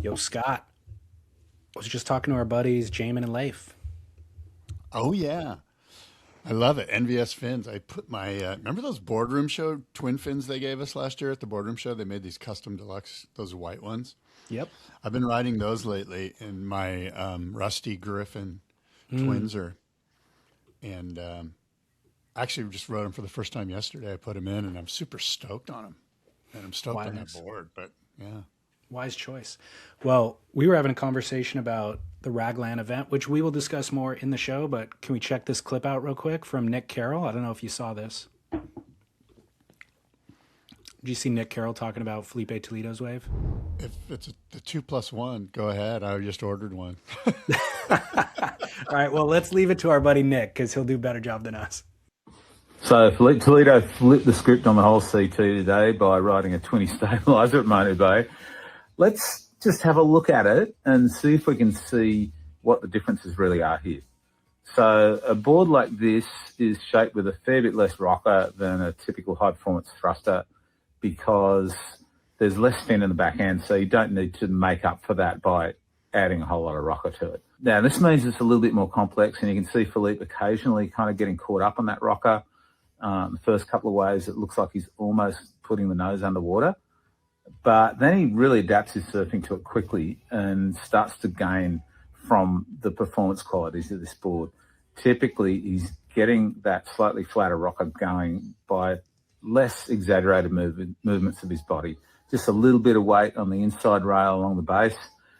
Yo, Scott, I was just talking to our buddies, Jamin and Leif. Oh yeah, I love it. NVS fins. I put my remember those boardroom show twin fins they gave us last year at the boardroom show. They made these custom deluxe, those white ones. Yep. I've been riding those lately, and my Rusty Griffin Mm, twins are, and actually just rode them for the first time yesterday. I put them in, and I'm super stoked on them, and I'm stoked on that wise, board. But yeah, wise choice. Well, we were having a conversation about the Raglan event, which we will discuss more in the show, but can we check this clip out real quick from Nick Carroll? I don't know if you saw this. Did you see Nick Carroll talking about Felipe Toledo's wave? if it's the 2+1, go ahead. I just ordered one. All right, well, let's leave it to our buddy Nick because he'll do a better job than us. So Filipe Toledo flipped the script on the whole CT today by riding a 20 stabiliser at Manu Bay. Let's just have a look at it and see if we can see what the differences really are here. So a board like this is shaped with a fair bit less rocker than a typical high performance thruster because there's less fin in the back end, so you don't need to make up for that by adding a whole lot of rocker to it. Now, this means it's a little bit more complex, and you can see Filipe occasionally kind of getting caught up on that rocker. The first couple of waves, it looks like he's almost putting the nose underwater. But then he really adapts his surfing to it quickly and starts to gain from the performance qualities of this board. Typically, he's getting that slightly flatter rocker going by less exaggerated movements of his body. Just a little bit of weight on the inside rail along the base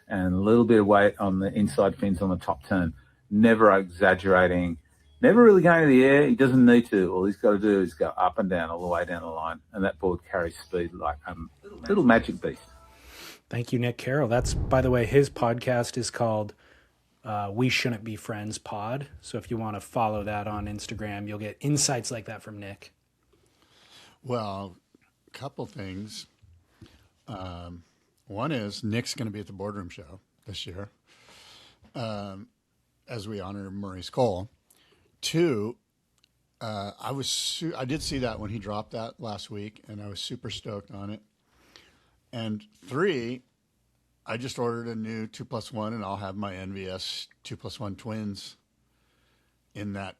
and a little bit of weight on the inside fins on the top turn. Never exaggerating, never really going to the air. He doesn't need to. All he's got to do is go up and down all the way down the line, and that board carries speed like a little magic beast. Thank you, Nick Carroll. That's, by the way, his podcast is called We Shouldn't Be Friends Pod. So if you want to follow that on Instagram, you'll get insights like that from Nick. Well, a couple things. One is Nick's going to be at the boardroom show this year, as we honor Maurice Cole. Two, I did see that when he dropped that last week, and I was super stoked on it. And three, I just ordered a new 2+1, and I'll have my NVS 2+1 twins in that,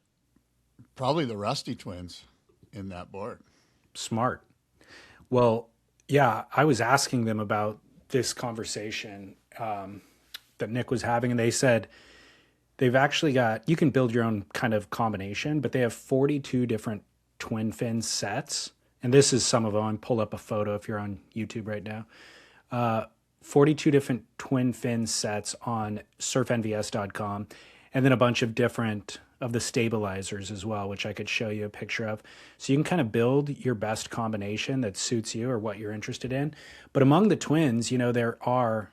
probably the Rusty twins in that board. Smart. Well, yeah, I was asking them about this conversation that Nick was having, and they said they've actually got, you can build your own kind of combination, but they have 42 different twin fin sets. And this is some of them. Pull up a photo if you're on YouTube right now. 42 different twin fin sets on surfnvs.com, and then a bunch of different of the stabilizers as well, which I could show you a picture of. So you can kind of build your best combination that suits you or what you're interested in. But among the twins, you know, there are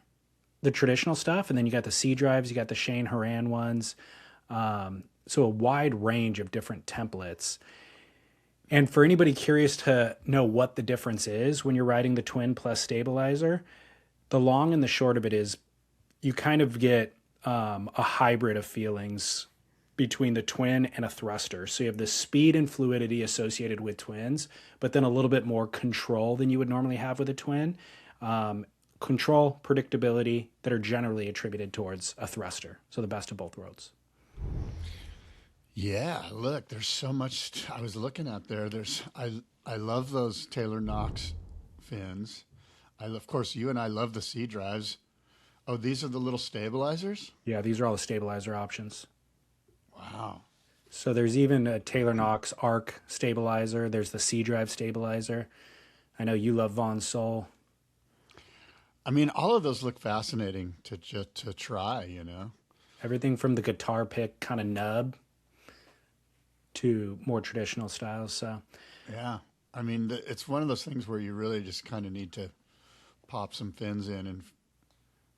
the traditional stuff, and then you got the C drives, you got the Shane Horan ones. So a wide range of different templates. And for anybody curious to know what the difference is when you're riding the twin plus stabilizer, the long and the short of it is you kind of get a hybrid of feelings between the twin and a thruster. So you have the speed and fluidity associated with twins, but then a little bit more control than you would normally have with a twin. Control, predictability that are generally attributed towards a thruster. So the best of both worlds. Yeah, look, there's so much I was looking at there. I love those Taylor Knox fins. Of course, you and I love the C drives. Oh, these are the little stabilizers? Yeah, these are all the stabilizer options. Wow. So there's even a Taylor Knox arc stabilizer. There's the C drive stabilizer. I know you love Vaughan Soul. I mean, all of those look fascinating to try, you know. Everything from the guitar pick kind of nub to more traditional styles. So Yeah. I mean, it's one of those things where you really just kind of need to pop some fins in and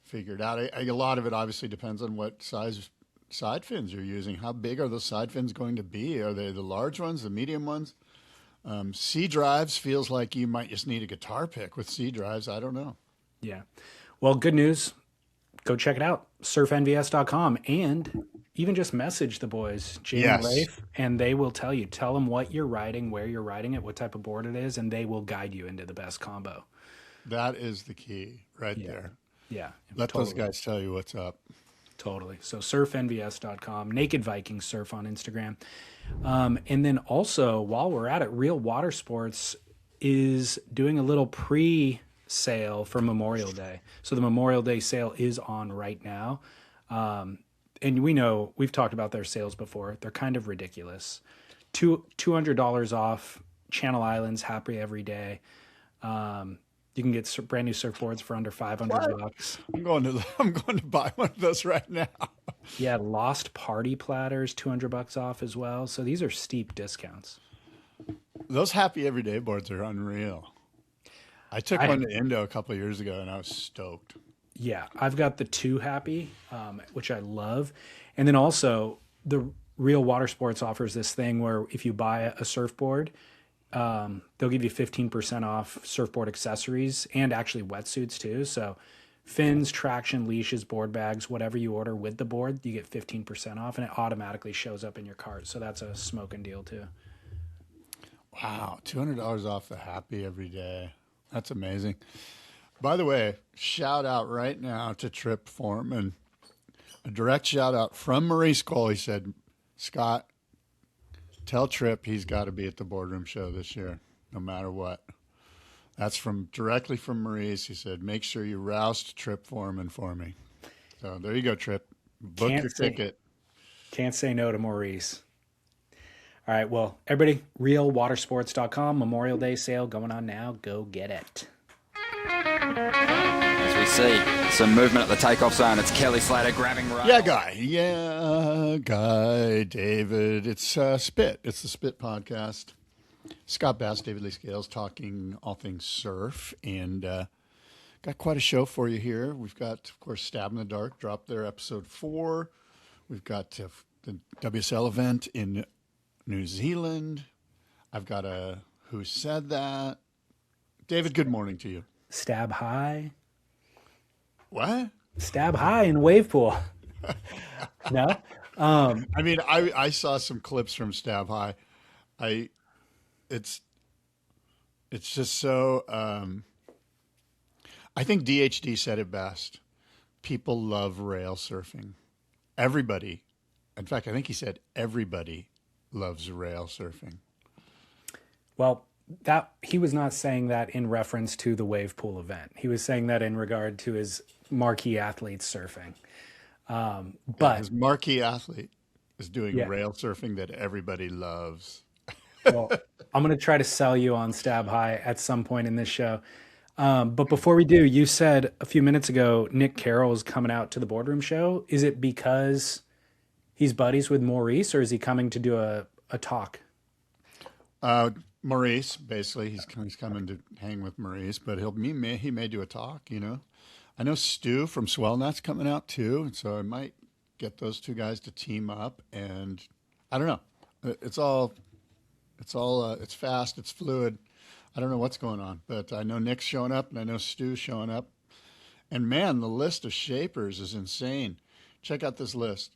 figure it out. A lot of it obviously depends on what size side fins you're using. How big are those side fins going to be? Are they the large ones, the medium ones? C drives feels like you might just need a guitar pick with C drives. I don't know. yeah. Well, good news. Go check it out. Surfnvs.com, and even just message the boys, Jamie and Yes. Leif, and they will tell you. Tell them what you're riding, where you're riding it, what type of board it is, and they will guide you into the best combo. That is the key right Yeah. there. Yeah. Let totally. those guys tell you what's up. Totally. So surfnvs.com, Naked Viking Surf on Instagram. And then also, while we're at it, Real Water Sports is doing a little pre-sale for Memorial Day. So the Memorial Day sale is on right now. And we know, we've talked about their sales before. They're kind of ridiculous. $200 off Channel Islands, happy every day. You can get brand new surfboards for under $500. I'm going to buy one of those right now. Yeah, Lost Party platters, $200 off as well. So these are steep discounts. Those happy everyday boards are unreal. I took one to Indo a couple of years ago and I was stoked. Yeah, I've got the 2 happy, which I love. And then also the Real Water Sports offers this thing where if you buy a surfboard, they'll give you 15% off surfboard accessories and actually wetsuits too. So fins, traction, leashes, board bags, whatever you order with the board, you get 15% off and it automatically shows up in your cart. So that's a smoking deal too. Wow, $200 off the happy every day. That's amazing. By the way, shout out right now to Trip Foreman. A direct shout out from Maurice Cole. He said, Scott, tell Trip he's got to be at the Boardroom show this year, no matter what. That's directly from Maurice. He said, make sure you roust Trip Foreman for me. So there you go, Trip. Book your ticket. Can't say no to Maurice. All right, well, everybody, realwatersports.com, Memorial Day sale going on now. Go get it. As we see some movement at the takeoff zone, it's Kelly Slater grabbing rail. Yeah, guy, David. It's Spit. It's the Spit podcast. Scott Bass, David Lee Scales, talking all things surf, and got quite a show for you here. We've got, of course, Stab in the Dark, dropped their episode 4. We've got the WSL event in New Zealand. I've got a Who Said That. David, good morning to you. Stab high. What? Stab high in wave pool. No? I mean, I saw some clips from Stab High. It's just so, I think DHD said it best. People love rail surfing. Everybody. In fact, I think he said everybody loves rail surfing. Well, that he was not saying that in reference to the wave pool event. He was saying that in regard to his marquee athletes surfing. But his marquee athlete is doing rail surfing that everybody loves. Well, I'm going to try to sell you on Stab High at some point in this show. But before we do, you said a few minutes ago, Nick Carroll is coming out to the Boardroom show. Is it because he's buddies with Maurice, or is he coming to do a talk? Maurice, basically, he's coming to hang with Maurice, but he may do a talk. You know, I know Stu from Swellnet's coming out too, and so I might get those 2 guys to team up. And I don't know, it's fast, it's fluid. I don't know what's going on, but I know Nick's showing up, and I know Stu's showing up. And man, the list of shapers is insane. Check out this list.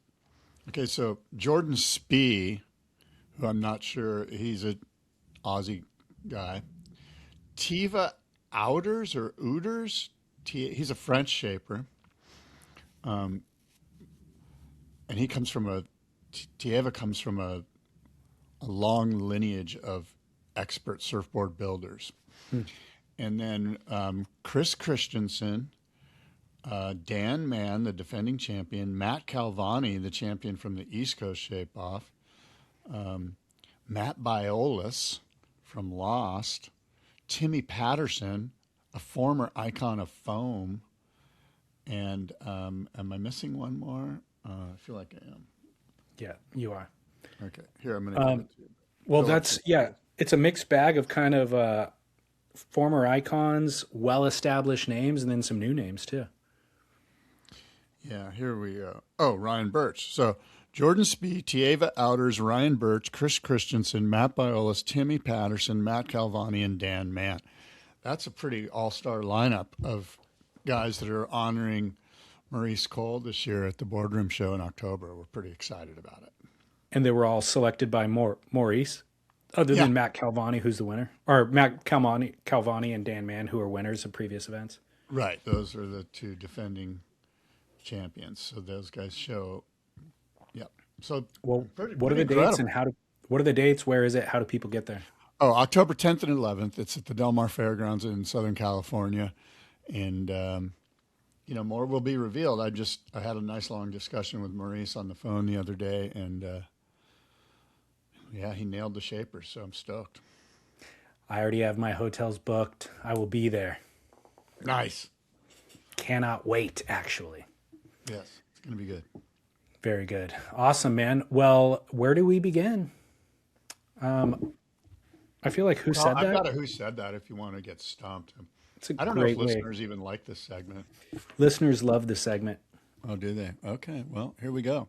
Okay, so Jordan Spee, who I'm not sure, he's a Aussie guy. Tiva Outers or Ouders, he's a French shaper. And he comes from Tieva comes from a long lineage of expert surfboard builders. And then Chris Christensen, Dan Mann, the defending champion, Matt Calvani, the champion from the East Coast Shape Off, Matt Biolas from Lost, Timmy Patterson, a former icon of foam, and am I missing one more? I feel like I am. Yeah, you are. Okay, here, I'm going to give it to you. Well, it's a mixed bag of kind of former icons, well-established names, and then some new names too. Yeah, here we go. Oh, Ryan Birch. So Jordan Spee, Tieva Outers, Ryan Birch, Chris Christensen, Matt Biolas, Timmy Patterson, Matt Calvani, and Dan Mann. That's a pretty all-star lineup of guys that are honoring Maurice Cole this year at the Boardroom show in October. We're pretty excited about it. And they were all selected by Maurice, other than Matt Calvani, who's the winner, or Matt Calvani and Dan Mann, who are winners of previous events. Right. Those are the two defending champions. So those guys show. Yeah. So Well, pretty, what are pretty the dates incredible. and what are the dates? Where is it? How do people get there? Oh, October 10th and 11th. It's at the Del Mar Fairgrounds in Southern California. And, more will be revealed. I had a nice long discussion with Maurice on the phone the other day, and he nailed the shapers, so I'm stoked. I already have my hotels booked. I will be there. Nice. Cannot wait, actually. Yes, it's going to be good. Very good. Awesome, man. Well, where do we begin? I feel like who said I've that? got a who said that if you want to get stumped. It's a I don't know if great way. listeners even like this segment. Listeners love the segment. Oh, do they? Okay, well, here we go.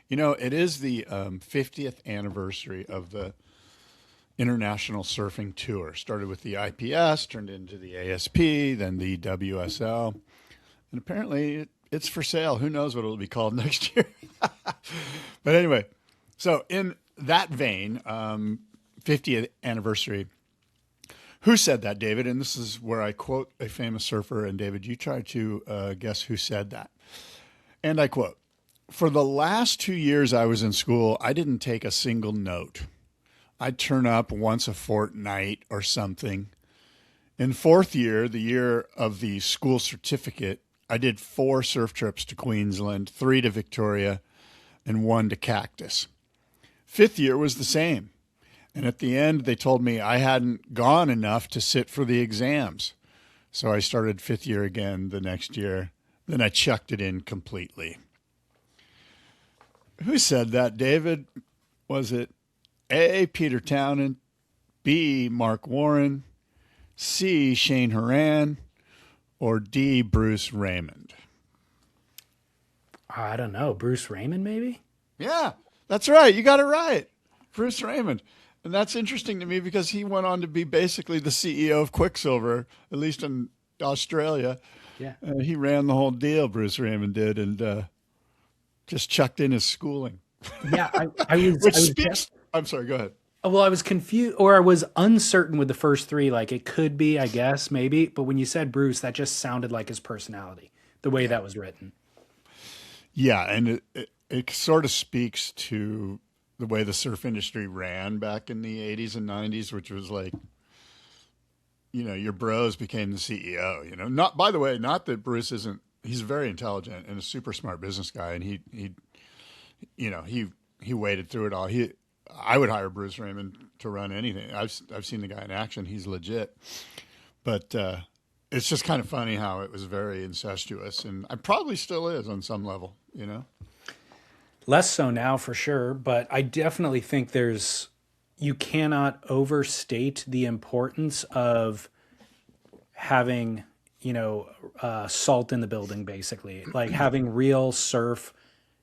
It is the 50th anniversary of the International Surfing Tour. Started with the IPS, turned into the ASP, then the WSL. And apparently it's for sale. Who knows what it'll be called next year? But anyway, so in that vein, 50th anniversary, who said that, David? And this is where I quote a famous surfer. And David, you try to guess who said that. And I quote, "For the last 2 years I was in school, I didn't take a single note. I'd turn up once a fortnight or something. In fourth year, the year of the school certificate, I did 4 surf trips to Queensland, 3 to Victoria, and 1 to Cactus. Fifth year was the same. And at the end, they told me I hadn't gone enough to sit for the exams. So I started fifth year again the next year. Then I chucked it in completely." Who said that, David? Was it A, Peter Townend, B, Mark Warren, C, Shane Horan, or D, Bruce Raymond? I don't know. Bruce Raymond, maybe? Yeah, that's right. You got it right. Bruce Raymond. And that's interesting to me because he went on to be basically the CEO of Quicksilver, at least in Australia. Yeah. He ran the whole deal, Bruce Raymond did, and just chucked in his schooling. Yeah, I was. Which I was speaks. I'm sorry, go ahead. Well, I was confused, or I was uncertain with the first 3. Like, it could be, I guess, maybe. But when you said Bruce, that just sounded like his personality, the way that was written. Yeah, and it sort of speaks to the way the surf industry ran back in the 80s and 90s, which was like, your bros became the CEO, Not, by the way, not that Bruce isn't, he's very intelligent and a super smart business guy. And he waded through it all. I would hire Bruce Raymond to run anything. I've seen the guy in action. He's legit. But it's just kind of funny how it was very incestuous, and I probably still is on some level, Less so now, for sure. But I definitely think you cannot overstate the importance of having, salt in the building, basically. Like having real surf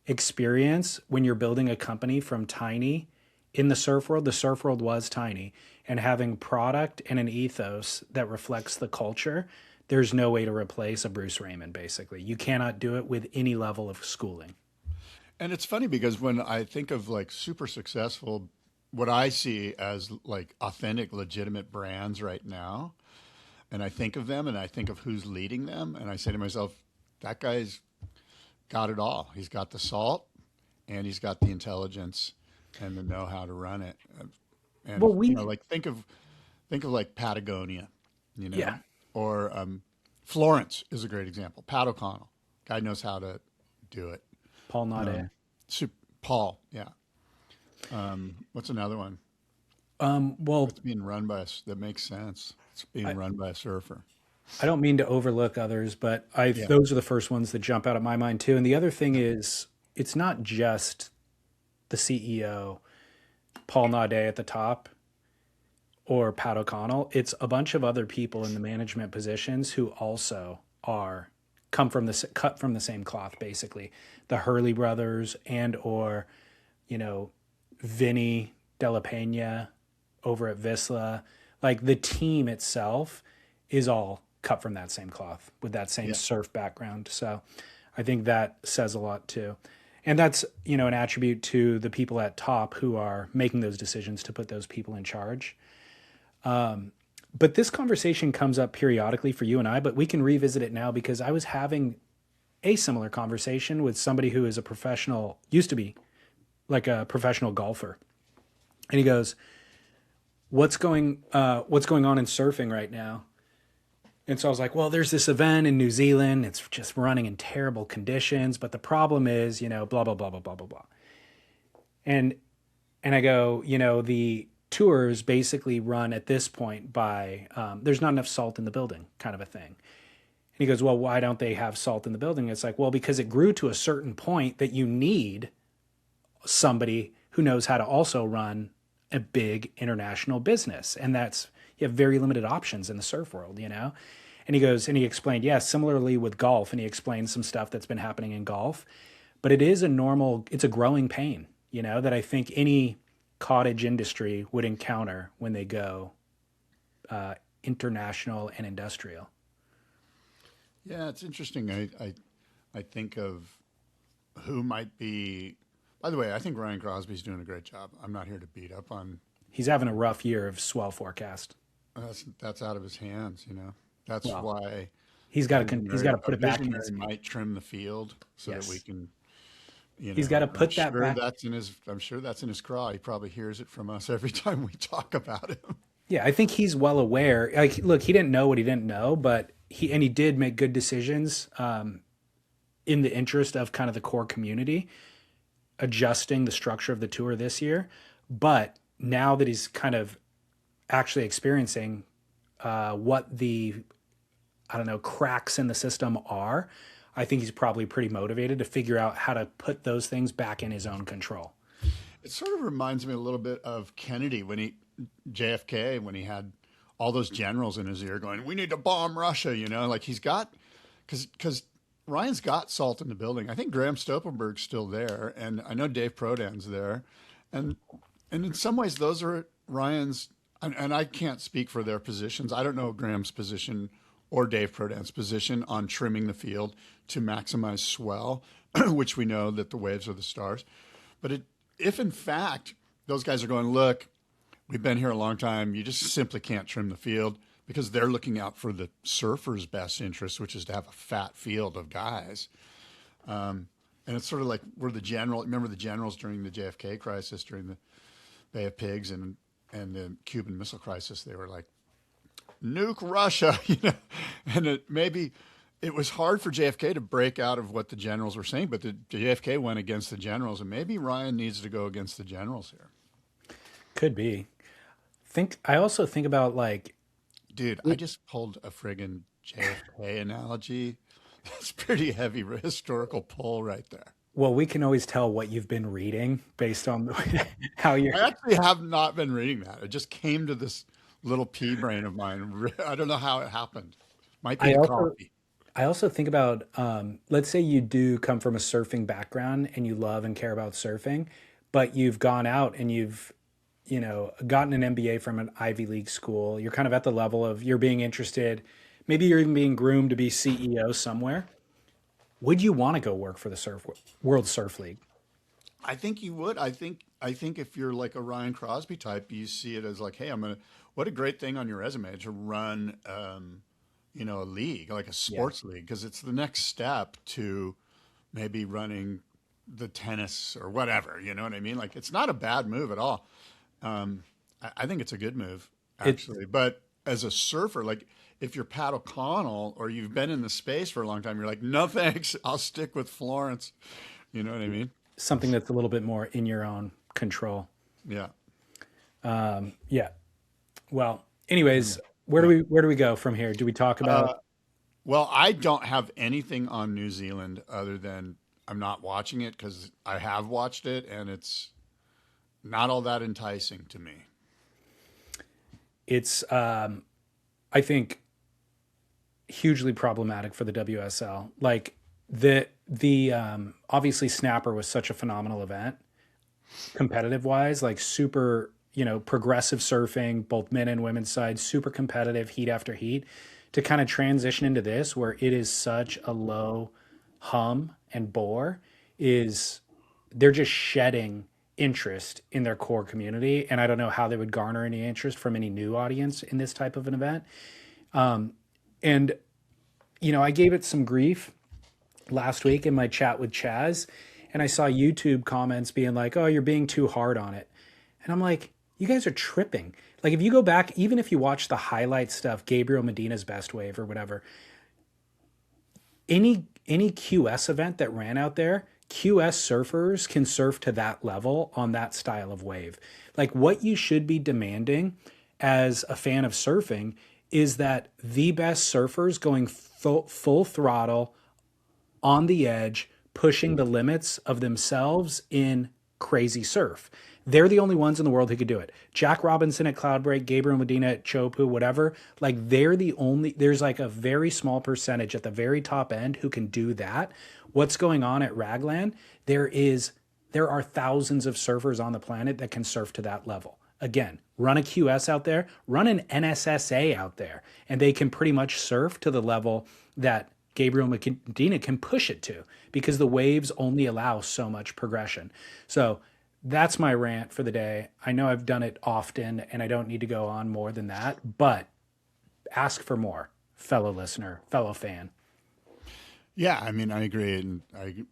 experience when you're building a company from tiny in the surf world. The surf world was tiny, and having product and an ethos that reflects the culture. There's no way to replace a Bruce Raymond, basically. You cannot do it with any level of schooling. And it's funny because when I think of like super successful, what I see as like authentic, legitimate brands right now, and I think of them and I think of who's leading them, and I say to myself, that guy's got it all. He's got the salt, and he's got the intelligence and the know-how to run it. And Well, like think of like Patagonia, Yeah. or Florence is a great example. Pat O'Connell, guy knows how to do it. Paul Naudet. Paul, yeah. What's another one? Well, It's being run by that makes sense. It's being run by a surfer. I don't mean to overlook others, but those are the first ones that jump out at my mind too. And the other thing is, it's not just the CEO, Paul Naudet at the top, or Pat O'Connell. It's a bunch of other people in the management positions who also cut from the same cloth, basically. The Hurley brothers or Vinny Della Pena over at Visla. Like, the team itself is all cut from that same cloth with that same surf background. So I think that says a lot too. And that's, an attribute to the people at top who are making those decisions to put those people in charge. but this conversation comes up periodically for you and I, but we can revisit it now because I was having a similar conversation with somebody who is a professional, used to be like a professional golfer. And he goes, what's going on in surfing right now? And so I was like, well, there's this event in New Zealand. It's just running in terrible conditions. But the problem is, blah, blah, blah, blah, blah, blah, blah. And I go, the tours basically run at this point by, there's not enough salt in the building kind of a thing. And he goes, well, why don't they have salt in the building? It's like, well, because it grew to a certain point that you need somebody who knows how to also run a big international business. And you have very limited options in the surf world, And he goes, and he explained, similarly with golf. And he explained some stuff that's been happening in golf, but it's a growing pain, that I think any cottage industry would encounter when they go international and industrial. Yeah, it's interesting. I think of who might be. By the way, I think Ryan Crosby's doing a great job. I'm not here to beat up on. He's having a rough year of swell forecast. That's out of his hands, That's why he's got to put it back in his. Might trim the field so that we can. He's got to put that back. I'm sure that's in his craw. He probably hears it from us every time we talk about him. Yeah, I think he's well aware. Like, look, he didn't know what he didn't know, but he did make good decisions in the interest of kind of the core community, adjusting the structure of the tour this year. But now that he's kind of actually experiencing what the, cracks in the system are, I think he's probably pretty motivated to figure out how to put those things back in his own control. It sort of reminds me a little bit of Kennedy JFK, when he had all those generals in his ear going, we need to bomb Russia, like he's got, because Ryan's got salt in the building. I think Graham Stoltenberg's still there. And I know Dave Prodan's there. And in some ways, those are Ryan's, and I can't speak for their positions. I don't know Graham's position or Dave Prodan's position on trimming the field to maximize swell, which we know that the waves are the stars. But if in fact those guys are going, look, we've been here a long time, you just simply can't trim the field, because they're looking out for the surfer's best interest, which is to have a fat field of guys. And it's sort of like remember the generals during the JFK crisis, during the Bay of Pigs and the Cuban Missile Crisis, they were like, nuke Russia, and maybe it was hard for JFK to break out of what the generals were saying, but the JFK went against the generals, and maybe Ryan needs to go against the generals here. Could be. I also think about dude, I just pulled a friggin' JFK analogy. That's pretty heavy historical pull right there. Well, we can always tell what you've been reading based on how you're. I actually have not been reading that. It just came to this little pea brain of mine. I don't know how it happened. Might be coffee. I also think about, let's say you do come from a surfing background and you love and care about surfing, but you've gone out and you've gotten an MBA from an Ivy League school. You're kind of at the level of you're being interested. Maybe you're even being groomed to be CEO somewhere. Would you want to go work for the World Surf League? I think you would. I think if you're like a Ryan Crosby type, you see it as like, hey, what a great thing on your resume to run, a league, like a sports league, because it's the next step to maybe running the tennis or whatever. You know what I mean? Like, it's not a bad move at all. I think it's a good move, actually. But as a surfer, like if you're Pat O'Connell or you've been in the space for a long time, you're like, no thanks, I'll stick with Florence. You know what I mean? Something that's a little bit more in your own control. Yeah. Yeah. Well, anyways, where do we go from here? Do we talk about? Well, I don't have anything on New Zealand other than I'm not watching it because I have watched it and it's not all that enticing to me. It's, I think, hugely problematic for the WSL. Like the obviously Snapper was such a phenomenal event, competitive wise, like super, progressive surfing, both men and women's side, super competitive, heat after heat. To kind of transition into this, where it is such a low hum and bore, they're just shedding interest in their core community, and I don't know how they would garner any interest from any new audience in this type of an event. And I gave it some grief last week in my chat with Chaz, and I saw YouTube comments being like, "Oh, you're being too hard on it," and I'm like, "You guys are tripping." Like, if you go back, even if you watch the highlight stuff, Gabriel Medina's best wave or whatever, any QS event that ran out there, QS surfers can surf to that level on that style of wave. Like, what you should be demanding as a fan of surfing is that the best surfers going full throttle on the edge, pushing the limits of themselves in crazy surf. They're the only ones in the world who could do it. Jack Robinson at Cloudbreak, Gabriel Medina at Chopu, whatever. Like, they're the only, there's like a very small percentage at the very top end who can do that. What's going on at Raglan? There are thousands of surfers on the planet that can surf to that level. Again, run a QS out there, run an NSSA out there, and they can pretty much surf to the level that Gabriel Medina can push it to, because the waves only allow so much progression. So that's my rant for the day. I know I've done it often and I don't need to go on more than that, but ask for more, fellow listener, fellow fan. Yeah, I mean, I agree. And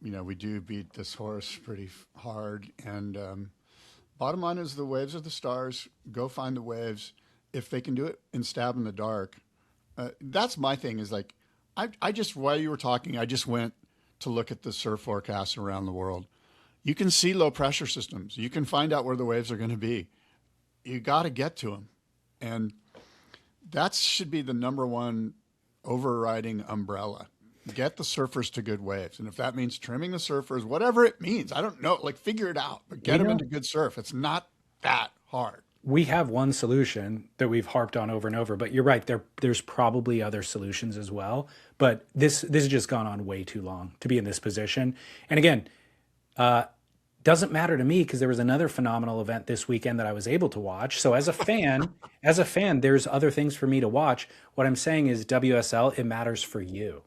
we do beat this horse pretty hard. And bottom line is, the waves are the stars. Go find the waves. If they can do it and stab in the dark. That's my thing, is like, I just, while you were talking, I just went to look at the surf forecasts around the world. You can see low pressure systems. You can find out where the waves are going to be. You got to get to them. And that should be the number one overriding umbrella. Get the surfers to good waves. And if that means trimming the surfers, whatever it means, I don't know, like, figure it out, but get them into good surf. It's not that hard. We have one solution that we've harped on over and over, but you're right. There's probably other solutions as well. But this has just gone on way too long to be in this position. And again, doesn't matter to me, because there was another phenomenal event this weekend that I was able to watch. So as a fan, there's other things for me to watch. What I'm saying is, WSL, it matters for you.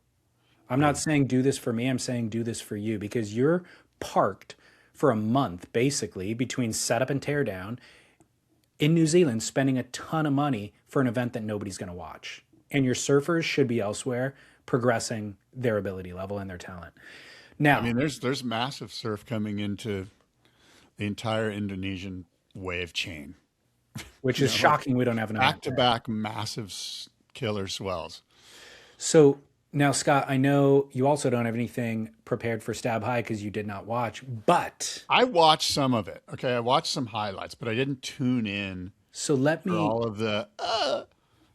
I'm not saying do this for me. I'm saying do this for you, because you're parked for a month, basically, between setup and teardown in New Zealand, spending a ton of money for an event that nobody's going to watch. And your surfers should be elsewhere, progressing their ability level and their talent. Now, I mean, there's massive surf coming into the entire Indonesian wave chain, which is shocking. We don't have enough back-to-back massive killer swells. So now, Scott, I know you also don't have anything prepared for Stab High because you did not watch, but I watched some of it. Okay, I watched some highlights, but I didn't tune in. So let me, for all of the.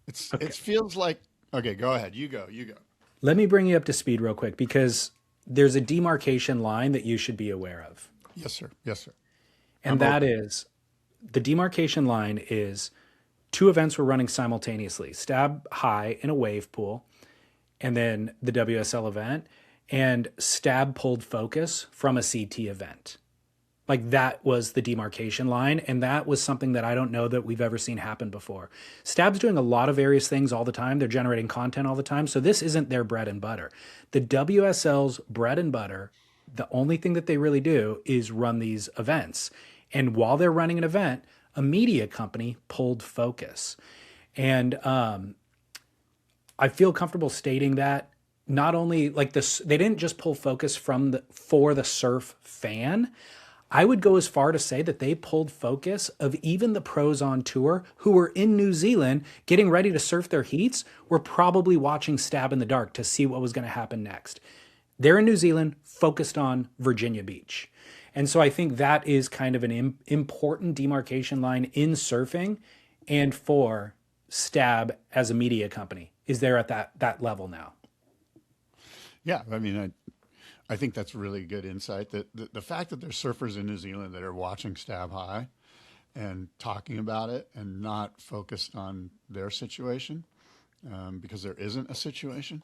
It feels like, okay. Go ahead. You go. Let me bring you up to speed real quick, because there's a demarcation line that you should be aware of. Yes, sir. Yes, sir. And that is, the demarcation line is, two events were running simultaneously: Stab High in a wave pool, and then the WSL event, and Stab pulled focus from a CT event. Like, that was the demarcation line, and that was something that I don't know that we've ever seen happen before. Stab's doing a lot of various things all the time. They're generating content all the time, so this isn't their bread and butter. The WSL's bread and butter, the only thing that they really do is run these events. And while they're running an event, a media company pulled focus. And I feel comfortable stating that not only like this, they didn't just pull focus for the surf fan. I would go as far to say that they pulled focus of even the pros on tour who were in New Zealand getting ready to surf their heats, were probably watching Stab in the dark to see what was going to happen next. They're in New Zealand, focused on Virginia Beach. And so I think that is kind of an important demarcation line in surfing, and for Stab as a media company is there at that level now. Yeah, I mean, I think that's really good insight. That the fact that there's surfers in New Zealand that are watching Stab High and talking about it and not focused on their situation, because there isn't a situation,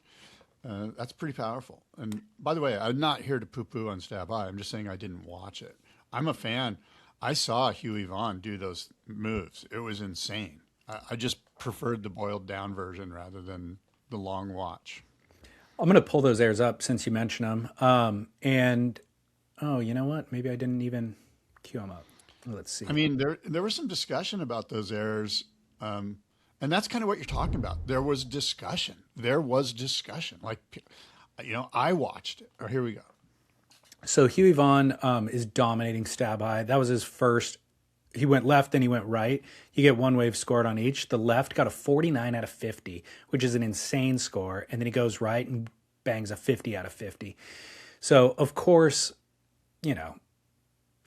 that's pretty powerful. And by the way, I'm not here to poo-poo on Stab High. I'm just saying I didn't watch it. I'm a fan. I saw Hughie Vaughan do those moves. It was insane. I just preferred the boiled down version rather than the long watch. I'm going to pull those airs up since you mentioned them. And, oh, you know what? Maybe I didn't even Cue them up. Let's see. I mean, there was some discussion about those errors, and that's kind of what you're talking about. There was discussion. Like, I watched it. Here we go. So Hughie Vaughan is dominating stab high. That was his first. He went left, then he went right. You get one wave scored on each. The left got a 49 out of 50, which is an insane score. And then he goes right and bangs a 50 out of 50. So, of course,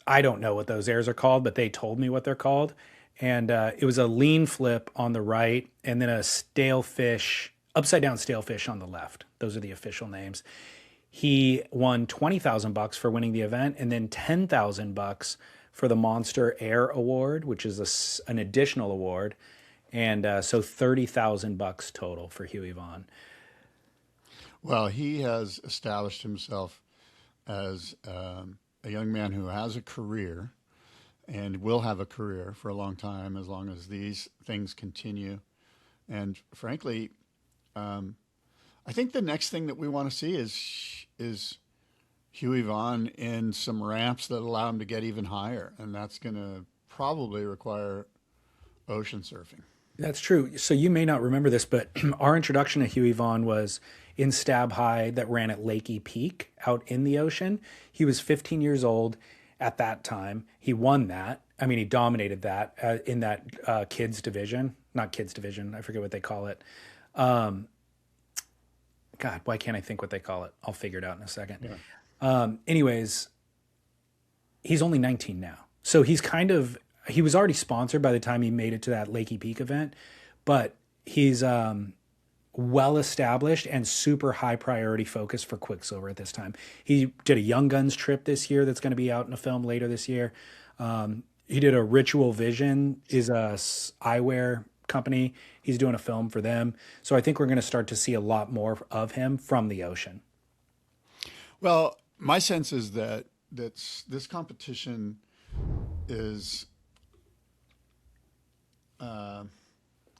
I don't know what those airs are called, but they told me what they're called. And it was a lean flip on the right and then a stale fish, upside down stale fish on the left. Those are the official names. He won $20,000 for winning the event and then $10,000 for the Monster Air Award, which is an additional award. And so $30,000 total for Hughie Vaughan. Well, he has established himself as a young man who has a career and will have a career for a long time as long as these things continue. And frankly, I think the next thing that we want to see is Hughie Vaughan in some ramps that allow him to get even higher. And that's going to probably require ocean surfing. That's true. So you may not remember this, but our introduction to Hughie Vaughan was in Stab High that ran at Lakey Peak out in the ocean. He was 15 years old at that time. He won that. I mean, he dominated that in that kids division. Not kids division. I forget what they call it. God, why can't I think what they call it? I'll figure it out in a second. Yeah. Anyways, he's only 19 now. So he was already sponsored by the time he made it to that Lakey Peak event, but he's well established and super high priority focus for Quicksilver at this time. He did a Young Guns trip this year that's going to be out in a film later this year. He did a Ritual Vision, is a eyewear company. He's doing a film for them. So I think we're going to start to see a lot more of him from the ocean. Well, my sense is that this competition is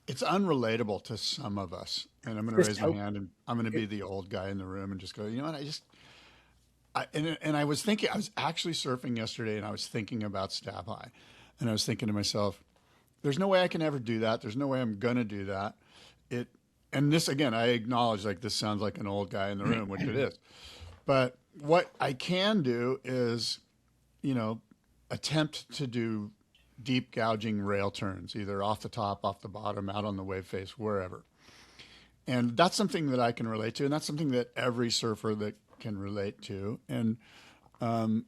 it's unrelatable to some of us. And I'm going to raise my hand and I'm going to be the old guy in the room and just go, you know what, I was thinking, I was actually surfing yesterday and I was thinking about Stab High. And I was thinking to myself, there's no way I can ever do that. There's no way I'm going to do that. And this, again, I acknowledge like this sounds like an old guy in the room, which it is. But what I can do is, attempt to do deep gouging rail turns, either off the top, off the bottom, out on the wave face, wherever. And that's something that I can relate to. And that's something that every surfer that can relate to. And I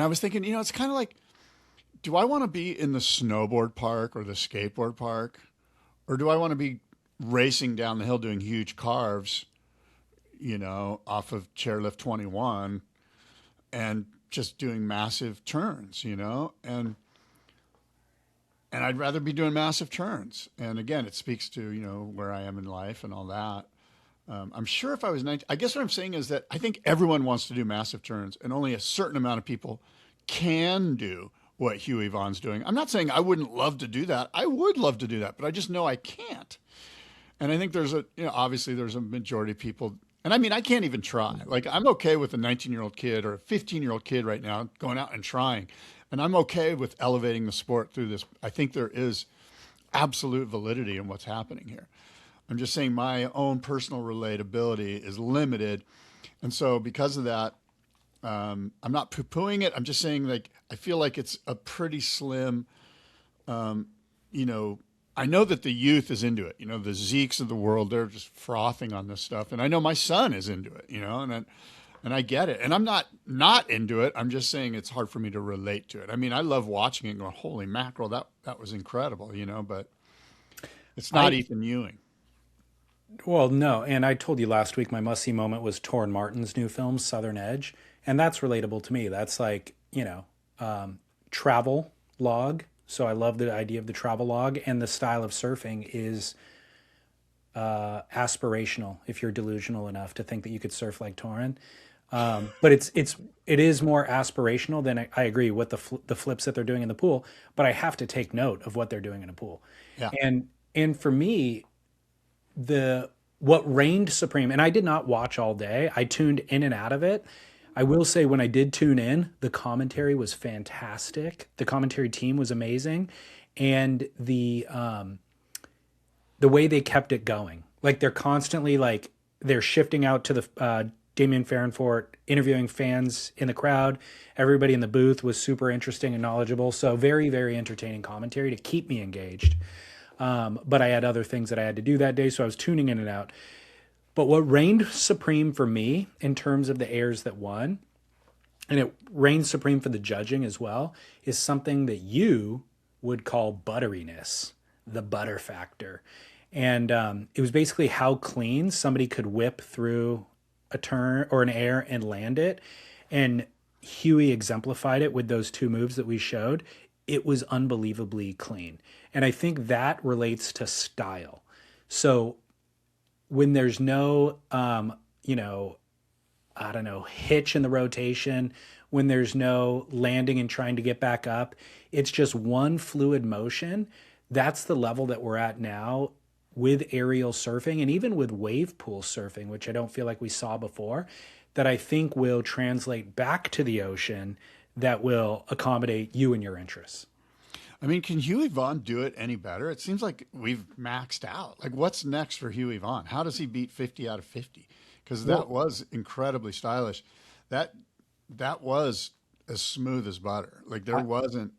was thinking, it's kind of like, do I want to be in the snowboard park or the skateboard park? Or do I want to be racing down the hill doing huge carves, off of Chairlift 21 and just doing massive turns, and I'd rather be doing massive turns. And again, it speaks to, where I am in life and all that. I'm sure if I was 19, I guess what I'm saying is that I think everyone wants to do massive turns and only a certain amount of people can do what Hughie Vaughan's doing. I'm not saying I wouldn't love to do that. I would love to do that, but I just know I can't. And I think there's obviously there's a majority of people. And I mean, I can't even try. Like, I'm okay with a 19-year-old kid or a 15-year-old kid right now going out and trying. And I'm okay with elevating the sport through this. I think there is absolute validity in what's happening here. I'm just saying my own personal relatability is limited. And so because of that, I'm not poo-pooing it. I'm just saying, like, I feel like it's a pretty slim, I know that the youth is into it. The Zeeks of the world, they're just frothing on this stuff. And I know my son is into it, and I get it. And I'm not into it. I'm just saying it's hard for me to relate to it. I mean, I love watching it and going, holy mackerel, that was incredible, but it's not Ethan Ewing. Well, no. And I told you last week, my must-see moment was Torrin Martin's new film, Southern Edge. And that's relatable to me. That's like, travel log. So I love the idea of the travel log, and the style of surfing is aspirational if you're delusional enough to think that you could surf like Torrin. But it is more aspirational than I agree with the flips that they're doing in the pool, but I have to take note of what they're doing in a pool. Yeah. And for me, what reigned supreme, and I did not watch all day. I tuned in and out of it. I will say when I did tune in, the commentary was fantastic. The commentary team was amazing, and the way they kept it going, like they're constantly like they're shifting out to the Damien Farrenfort interviewing fans in the crowd. Everybody in the booth was super interesting and knowledgeable. So very, very entertaining commentary to keep me engaged. But I had other things that I had to do that day, so I was tuning in and out. But what reigned supreme for me in terms of the airs that won, and it reigned supreme for the judging as well, is something that you would call butteriness, the butter factor. And it was basically how clean somebody could whip through a turn or an air and land it. And Hughie exemplified it with those two moves that we showed. It was unbelievably clean. And I think that relates to style. So when there's no, hitch in the rotation, when there's no landing and trying to get back up, it's just one fluid motion. That's the level that we're at now with aerial surfing and even with wave pool surfing, which I don't feel like we saw before, that I think will translate back to the ocean that will accommodate you and your interests. I mean, can Hughie Vaughan do it any better? It seems like we've maxed out. Like, what's next for Hughie Vaughan? How does he beat 50 out of 50? Because that was incredibly stylish. That was as smooth as butter. Like, there wasn't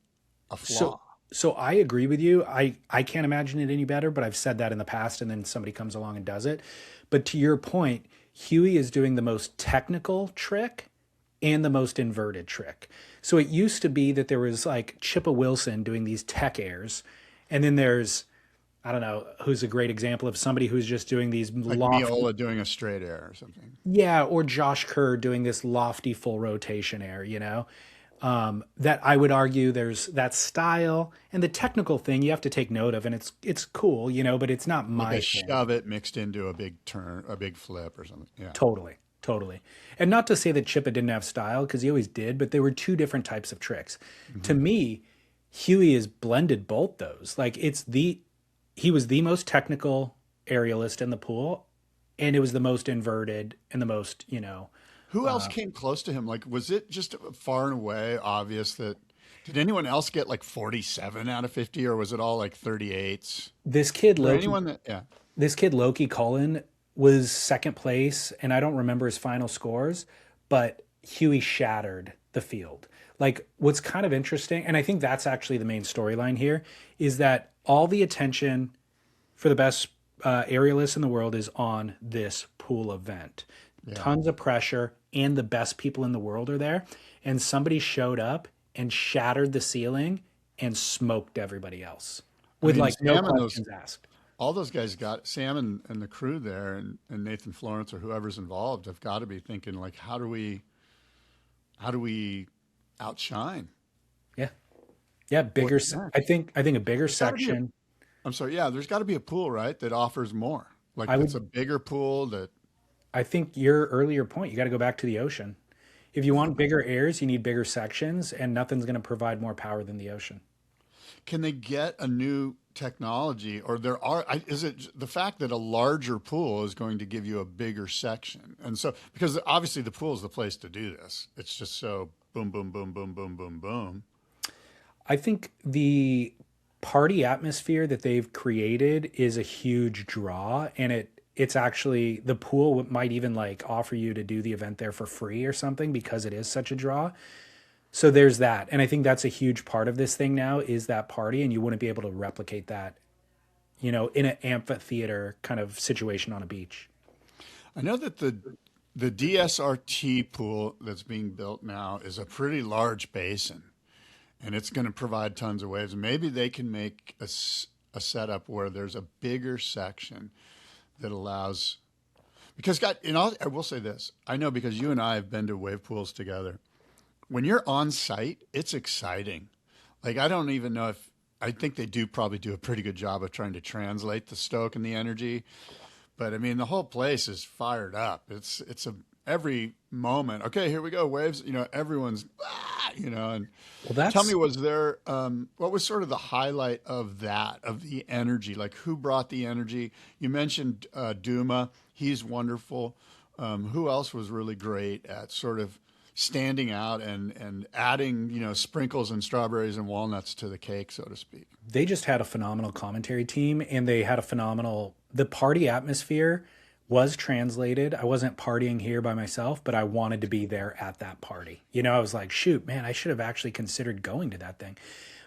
a flaw. So I agree with you. I can't imagine it any better, but I've said that in the past, and then somebody comes along and does it. But to your point, Hughie is doing the most technical trick and the most inverted trick. So it used to be that there was like Chippa Wilson doing these tech airs, and then there's, I don't know, who's a great example of somebody who's just doing these like lofty, Miola doing a straight air or something. Yeah, or Josh Kerr doing this lofty full rotation air, that I would argue there's that style and the technical thing you have to take note of, and it's cool, but it's not my Like a thing. shove it mixed into a big turn, a big flip or something. Yeah. Totally. And not to say that Chippa didn't have style, because he always did, but they were two different types of tricks. Mm-hmm. To me, Hughie has blended both those. Like he was the most technical aerialist in the pool, and it was the most inverted and the most, Who else came close to him? Like, was it just far and away obvious that, did anyone else get like 47 out of 50, or was it all like 38s? This kid, Loki Cullen, was second place, and I don't remember his final scores, but Hughie shattered the field. Like, what's kind of interesting, and I think that's actually the main storyline here, is that all the attention for the best aerialists in the world is on this pool event. Yeah. Tons of pressure, and the best people in the world are there. And somebody showed up and shattered the ceiling and smoked everybody else with no questions asked. All those guys got, Sam and the crew there, and Nathan Florence or whoever's involved have got to be thinking, like, how do we outshine? Yeah. Bigger. I think a bigger section. I'm sorry. Yeah. There's got to be a pool, right, that offers more. Like, it's a bigger pool that. I think your earlier point, you got to go back to the ocean. If you want bigger airs, you need bigger sections, and nothing's going to provide more power than the ocean. Can they get a new technology, or is it the fact that a larger pool is going to give you a bigger section? And so, because obviously the pool is the place to do this. It's just so boom, boom, boom, boom, boom, boom, boom. I think the party atmosphere that they've created is a huge draw, and it's actually, the pool might even like offer you to do the event there for free or something, because it is such a draw. So there's that. And I think that's a huge part of this thing now, is that party, and you wouldn't be able to replicate that, in an amphitheater kind of situation on a beach. I know that the DSRT pool that's being built now is a pretty large basin, and it's going to provide tons of waves. Maybe they can make a setup where there's a bigger section that allows, because I will say this, I know, because you and I have been to wave pools together. When you're on site, it's exciting. Like, I don't even know I think they probably do a pretty good job of trying to translate the stoke and the energy. But I mean, the whole place is fired up. It's every moment. Okay, here we go, waves. Everyone's, and tell me, was there, what was sort of the highlight of the energy? Like, who brought the energy? You mentioned Duma. He's wonderful. Who else was really great at sort of standing out and adding, sprinkles and strawberries and walnuts to the cake, so to speak. They just had a phenomenal commentary team, and they had the party atmosphere was translated. I wasn't partying here by myself, but I wanted to be there at that party. I was like, shoot, man, I should have actually considered going to that thing.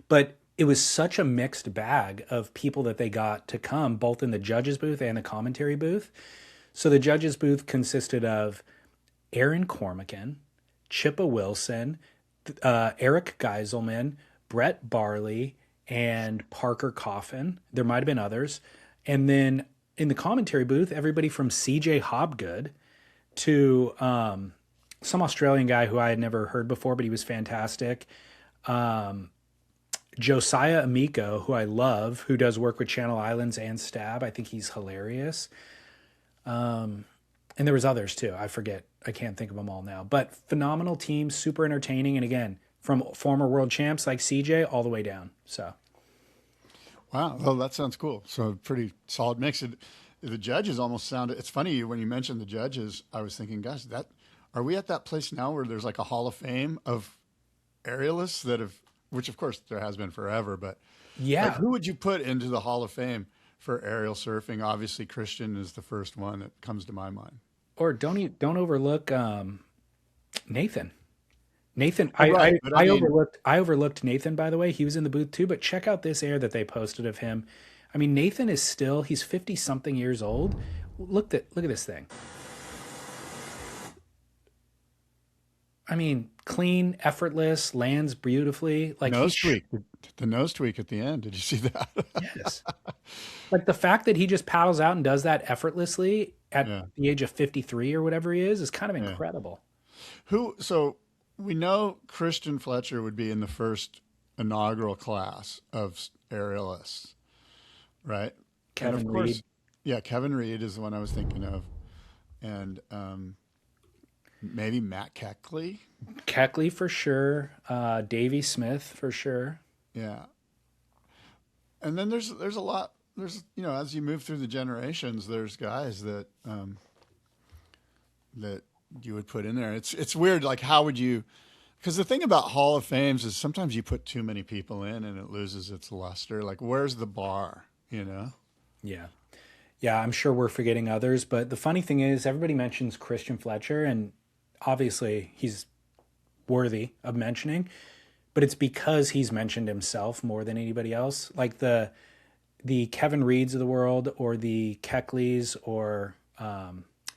But it was such a mixed bag of people that they got to come, both in the judges booth and the commentary booth. So the judges booth consisted of Aaron Cormican, Chippa Wilson, Eric Geiselman, Brett Barley, and Parker Coffin. There might have been others. And then in the commentary booth, everybody from CJ Hobgood to some Australian guy who I had never heard before, but he was fantastic. Josiah Amico, who I love, who does work with Channel Islands and Stab. I think he's hilarious. And there was others too. I forget. I can't think of them all now. But phenomenal team, super entertaining. And again, from former world champs like CJ all the way down. So, wow. Well, that sounds cool. So pretty solid mix. The judges almost sounded, it's funny when you mentioned the judges, I was thinking, gosh, are we at that place now where there's like a hall of fame of aerialists that have, which of course there has been forever, but yeah, like, who would you put into the hall of fame for aerial surfing? Obviously Christian is the first one that comes to my mind. Or don't overlook Nathan. Right, I overlooked Nathan, by the way. He was in the booth too, but check out this air that they posted of him. I mean, Nathan is he's 50 something years old. Look at this thing. I mean, clean, effortless, lands beautifully. Like nose tweak, the nose tweak at the end. Did you see that? Yes. Like the fact that he just paddles out and does that effortlessly at the age of 53 or whatever he is kind of incredible. So we know Christian Fletcher would be in the first inaugural class of aerialists, right? Kevin Reed. Yeah, Kevin Reed is the one I was thinking of. And maybe Matt Keckley. Keckley for sure. Davey Smith for sure. Yeah. And then there's a lot. There's, as you move through the generations, there's guys that that you would put in there. It's weird. Like, how would you? Because the thing about Hall of Fames is sometimes you put too many people in and it loses its luster. Like, where's the bar? Yeah. Yeah, I'm sure we're forgetting others, but the funny thing is everybody mentions Christian Fletcher, and obviously he's worthy of mentioning, but it's because he's mentioned himself more than anybody else. Like the Kevin Reeds of the world, or the Keckleys, or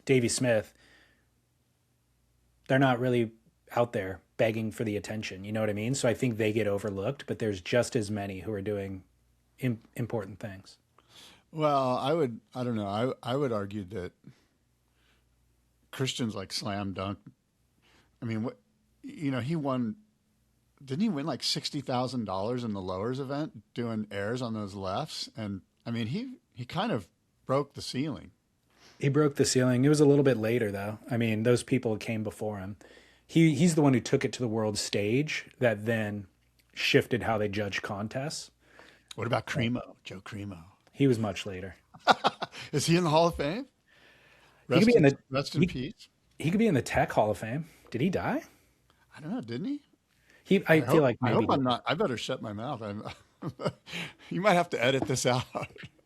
Davey Smith, they're not really out there begging for the attention. You know what I mean? So I think they get overlooked, but there's just as many who are doing important things. Well, I would argue that Christian's like slam dunk. I mean, he won, didn't he win like $60,000 in the lowers event doing airs on those lefts? And I mean, he kind of broke the ceiling. He broke the ceiling. It was a little bit later though. I mean, those people came before him. He's the one who took it to the world stage that then shifted how they judge contests. What about Cremo? Joe Cremo. He was much later. Is he in the Hall of Fame? Rest in peace. He could be in the Tech Hall of Fame. Did he die? I don't know. Didn't he? I feel like I maybe. hope I'm not. I better shut my mouth. You might have to edit this out.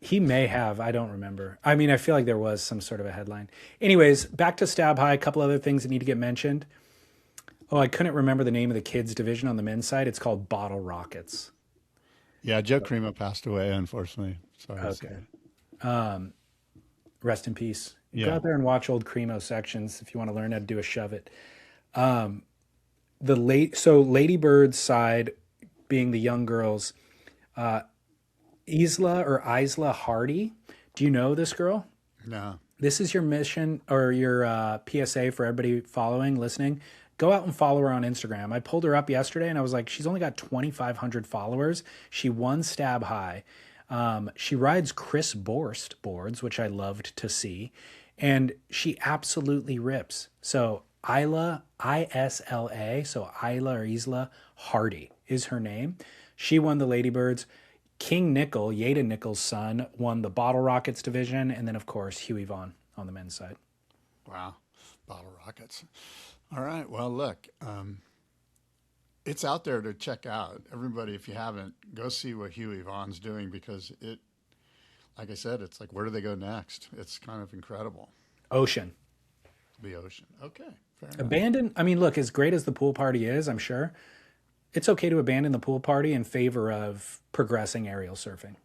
He may have. I don't remember. I mean, I feel like there was some sort of a headline. Anyways, back to Stab High. A couple other things that need to get mentioned. Oh, I couldn't remember the name of the kids division on the men's side. It's called Bottle Rockets. Yeah, Joe Cremo passed away, unfortunately. Sorry. Okay. Rest in peace. Go out there and watch old Cremo sections if you want to learn how to do a shove it. Ladybird's side being the young girls, Isla Hardy. Do you know this girl? No. This is your mission or your PSA for everybody following, listening. Go out and follow her on Instagram. I pulled her up yesterday and I was like, she's only got 2,500 followers. She won Stab High. She rides Chris Borst boards, which I loved to see. And she absolutely rips. So Isla, I-S-L-A, so Isla Hardy is her name. She won the Ladybirds. King Nicol, Yadin Nicol's son, won the Bottle Rockets division. And then, of course, Hughie Vaughan on the men's side. Wow. Bottle Rockets. All right. Well, look, it's out there to check out. Everybody, if you haven't, go see what Hughie Vaughan's doing because it, like I said, it's like, where do they go next? It's kind of incredible. Ocean. The ocean. Okay. Fair enough. Abandon. I mean, look, as great as the pool party is, I'm sure it's okay to abandon the pool party in favor of progressing aerial surfing.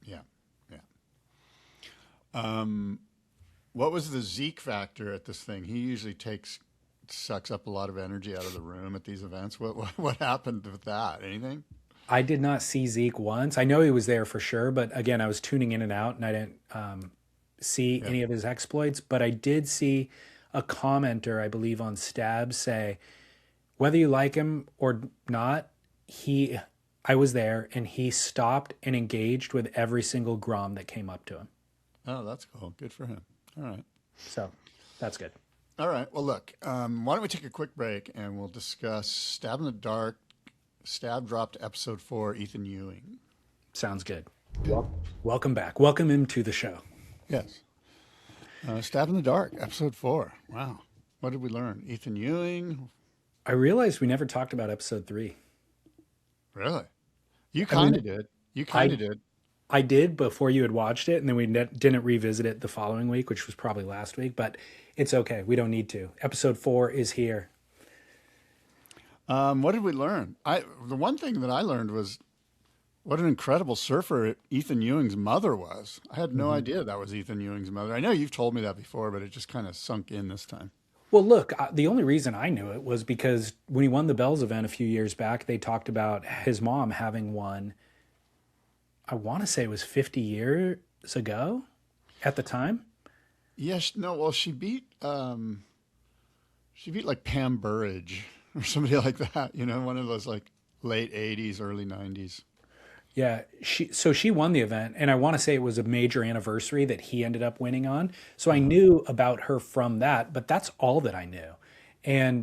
Yeah. Yeah. What was the Zeke factor at this thing? He usually sucks up a lot of energy out of the room at these events. What happened with that? Anything? I did not see Zeke once. I know he was there for sure, but again, I was tuning in and out and I didn't see any of his exploits. But I did see a commenter, I believe on Stab, say, whether you like him or not, I was there and he stopped and engaged with every single grom that came up to him. Oh, that's cool. Good for him. All right. So that's good. All right. Well, look, why don't we take a quick break and we'll discuss Stab in the Dark. Stab dropped episode 4, Ethan Ewing. Sounds good. Welcome back. Welcome him to the show. Yes. Stab in the Dark, episode 4. Wow. What did we learn? Ethan Ewing. I realized we never talked about episode 3. Really? You kind of did. You kind of did. I did before you had watched it, and then we didn't revisit it the following week, which was probably last week, but it's okay. We don't need to. Episode 4 is here. What did we learn? The one thing that I learned was what an incredible surfer Ethan Ewing's mother was. I had no idea that was Ethan Ewing's mother. I know you've told me that before, but it just kind of sunk in this time. Well, look, the only reason I knew it was because when he won the Bells event a few years back, they talked about his mom having won, I want to say it was 50 years ago at the time. Yes. No, well, she beat like Pam Burridge or somebody like that, one of those like late 80s, early 90s. Yeah, she won the event, and I want to say it was a major anniversary that he ended up winning on. So I knew about her from that, but that's all that I knew. And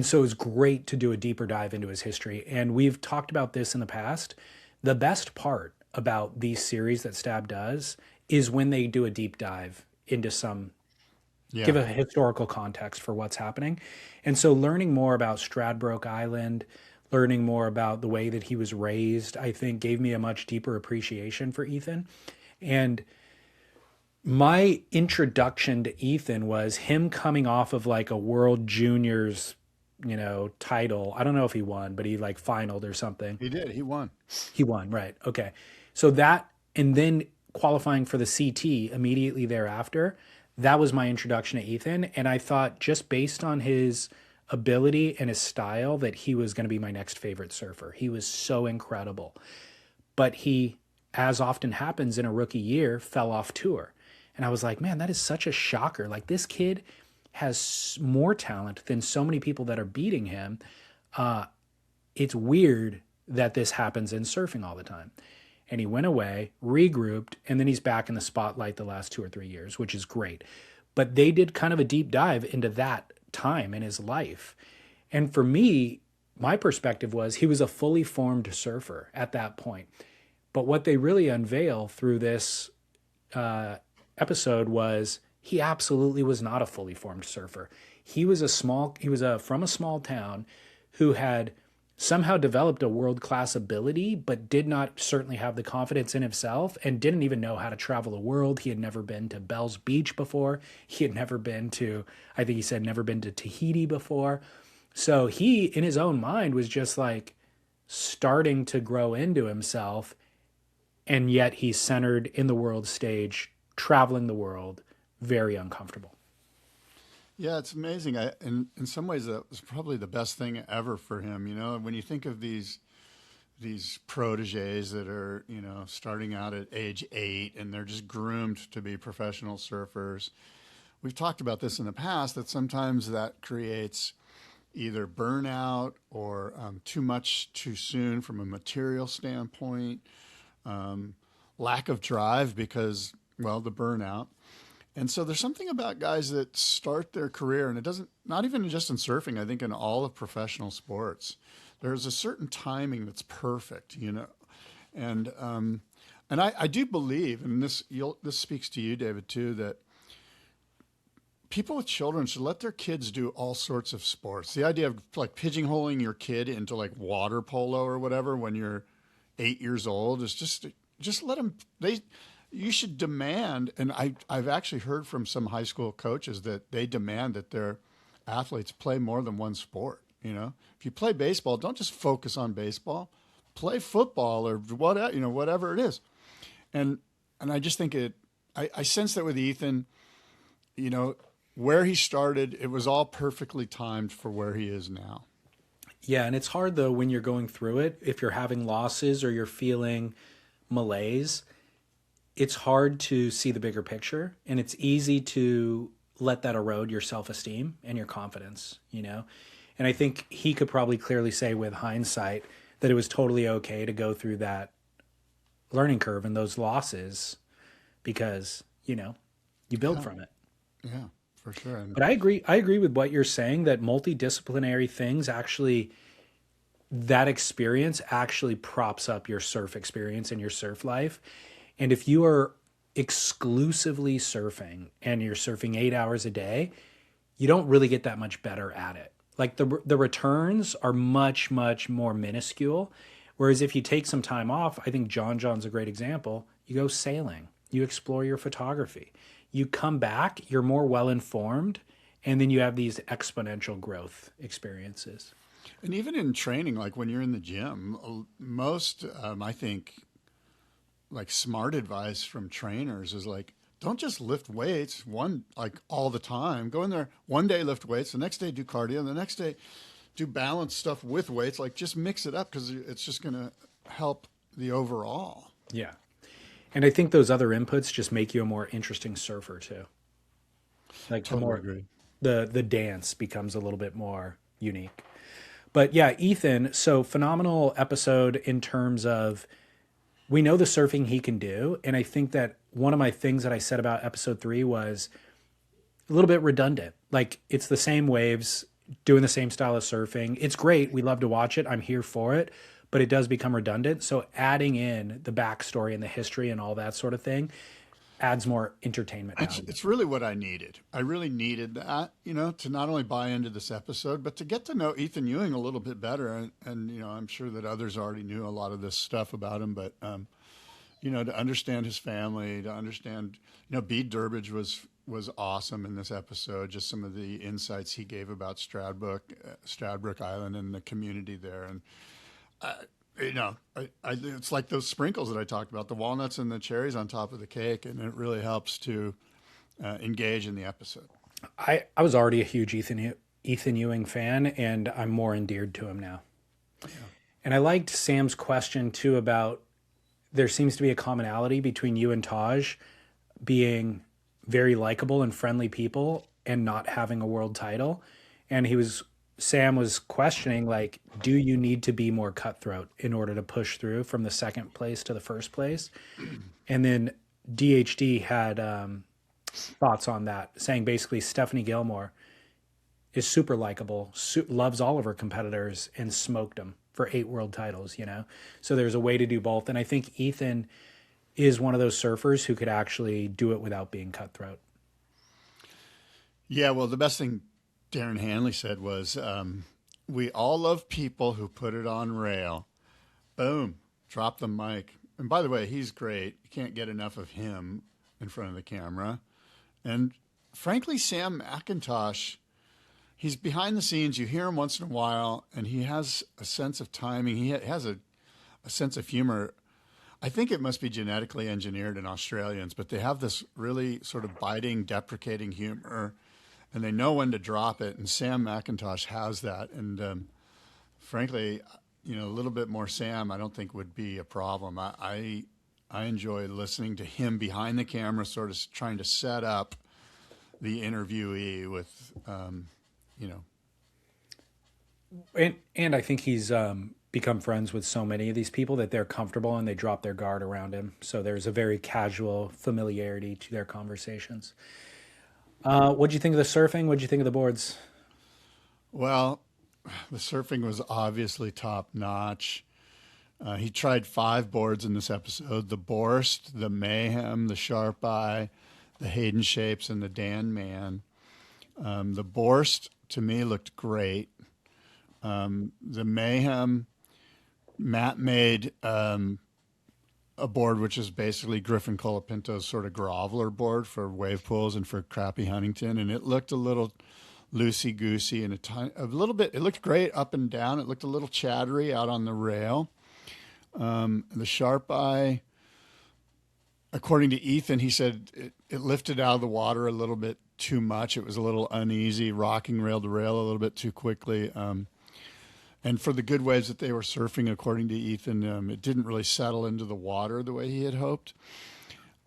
so it was great to do a deeper dive into his history. And we've talked about this in the past. The best part about these series that Stab does is when they do a deep dive into give a historical context for what's happening. And so learning more about Stradbroke Island, learning more about the way that he was raised, I think gave me a much deeper appreciation for Ethan. And my introduction to Ethan was him coming off of like a World Juniors, title. I don't know if he won, but he like finaled or something. He did. He won. He won, right. Okay. So that, and then qualifying for the CT immediately thereafter, that was my introduction to Ethan. And I thought just based on his ability and his style that he was going to be my next favorite surfer. He was so incredible. But he, as often happens in a rookie year, fell off tour. And I was like, man, that is such a shocker. Like this kid has more talent than so many people that are beating him. It's weird that this happens in surfing all the time. And he went away, regrouped, and then he's back in the spotlight the last 2 or 3 years, which is great. But they did kind of a deep dive into that time in his life. And for me, my perspective was he was a fully formed surfer at that point. But what they really unveil through this episode was he absolutely was not a fully formed surfer. He was from a small town who had somehow developed a world-class ability, but did not certainly have the confidence in himself and didn't even know how to travel the world. He had never been to Bell's Beach before. He had never been to, I think he said, never been to Tahiti before. So he, in his own mind, was just like starting to grow into himself. And yet he's centered in the world stage, traveling the world, very uncomfortable. Yeah, it's amazing. In some ways, that was probably the best thing ever for him. When you think of these proteges that are, starting out at age 8 and they're just groomed to be professional surfers. We've talked about this in the past, that sometimes that creates either burnout or too much too soon from a material standpoint, lack of drive because, well, the burnout. And so there's something about guys that start their career, and it doesn't, not even just in surfing, I think in all of professional sports, there's a certain timing that's perfect, And I do believe, and this speaks to you, David, too, that people with children should let their kids do all sorts of sports. The idea of like pigeonholing your kid into like water polo or whatever when you're 8 years old is just let them. You should demand, and I've actually heard from some high school coaches that they demand that their athletes play more than one sport. You know, if you play baseball, don't just focus on baseball. Play football or whatever, you know, whatever it is. And I just think I sense that with Ethan, you know, where he started, it was all perfectly timed for where he is now. Yeah, and it's hard though when you're going through it, if you're having losses or you're feeling malaise, it's hard to see the bigger picture, and it's easy to let that erode your self-esteem and your confidence, you know? And I think he could probably clearly say with hindsight that it was totally okay to go through that learning curve and those losses because, you know, you build from it. Yeah, for sure. But I agree with what you're saying, that multidisciplinary things actually, that experience actually props up your surf experience and your surf life. And if you are exclusively surfing and you're surfing 8 hours a day, you don't really get that much better at it. Like the returns are much, much more minuscule. Whereas if you take some time off, I think John's a great example. You go sailing, you explore your photography, you come back, you're more well-informed, and then you have these exponential growth experiences. And even in training, like when you're in the gym, most, I think, like smart advice from trainers is like, don't just lift weights like all the time. Go in there one day, lift weights, the next day do cardio, and the next day do balance stuff with weights. Like just mix it up because it's just going to help the overall. Yeah. And I think those other inputs just make you a more interesting surfer too. Like Totally agree. the dance becomes a little bit more unique. But yeah, Ethan, so phenomenal episode in terms of, we know the surfing he can do. And I think that one of my things that I said about episode 3 was a little bit redundant. Like it's the same waves doing the same style of surfing. It's great. We love to watch it. I'm here for it, but it does become redundant. So adding in the backstory and the history and all that sort of thing adds more entertainment. It's really what I needed. I really needed that, you know, to not only buy into this episode, but to get to know Ethan Ewing a little bit better. And you know, I'm sure that others already knew a lot of this stuff about him, but, you know, to understand his family, to understand, you know, Bede Durbridge was awesome in this episode. Just some of the insights he gave about Stradbroke Island and the community there. And, you know, it's like those sprinkles that I talked about, the walnuts and the cherries on top of the cake, and it really helps to engage in the episode. I was already a huge Ethan Ewing fan, and I'm more endeared to him now. Yeah. And I liked Sam's question too about, there seems to be a commonality between you and Taj being very likable and friendly people and not having a world title. And Sam was questioning, like, do you need to be more cutthroat in order to push through from the second place to the first place? And then DHD had thoughts on that, saying basically Stephanie Gilmore is super likable, loves all of her competitors, and smoked them for 8 world titles, you know? So there's a way to do both. And I think Ethan is one of those surfers who could actually do it without being cutthroat. Yeah, well, the best thing Darren Hanley said was, we all love people who put it on rail. Boom, drop the mic. And by the way, he's great. You can't get enough of him in front of the camera. And frankly, Sam McIntosh, he's behind the scenes. You hear him once in a while, and he has a sense of timing. He has a sense of humor. I think it must be genetically engineered in Australians, but they have this really sort of biting, deprecating humor, and they know when to drop it. And Sam McIntosh has that. And frankly, you know, a little bit more Sam, I don't think would be a problem. I enjoy listening to him behind the camera, sort of trying to set up the interviewee with, you know. And I think he's become friends with so many of these people that they're comfortable and they drop their guard around him. So there's a very casual familiarity to their conversations. What'd you think of the surfing? What'd you think of the boards? Well, the surfing was obviously top notch. He tried 5 boards in this episode: the Borst, the Mayhem, the Sharp Eye, the Hayden Shapes, and the Dan Man. The Borst, to me, looked great. The Mayhem, Matt made a board which is basically Griffin Colapinto's sort of groveler board for wave pools and for crappie Huntington, and it looked a little loosey-goosey and a little bit, it looked great up and down. It looked a little chattery out on the rail. The Sharp Eye, according to Ethan, he said it lifted out of the water a little bit too much. It was a little uneasy, rocking rail to rail a little bit too quickly. And for the good waves that they were surfing, according to Ethan, it didn't really settle into the water the way he had hoped.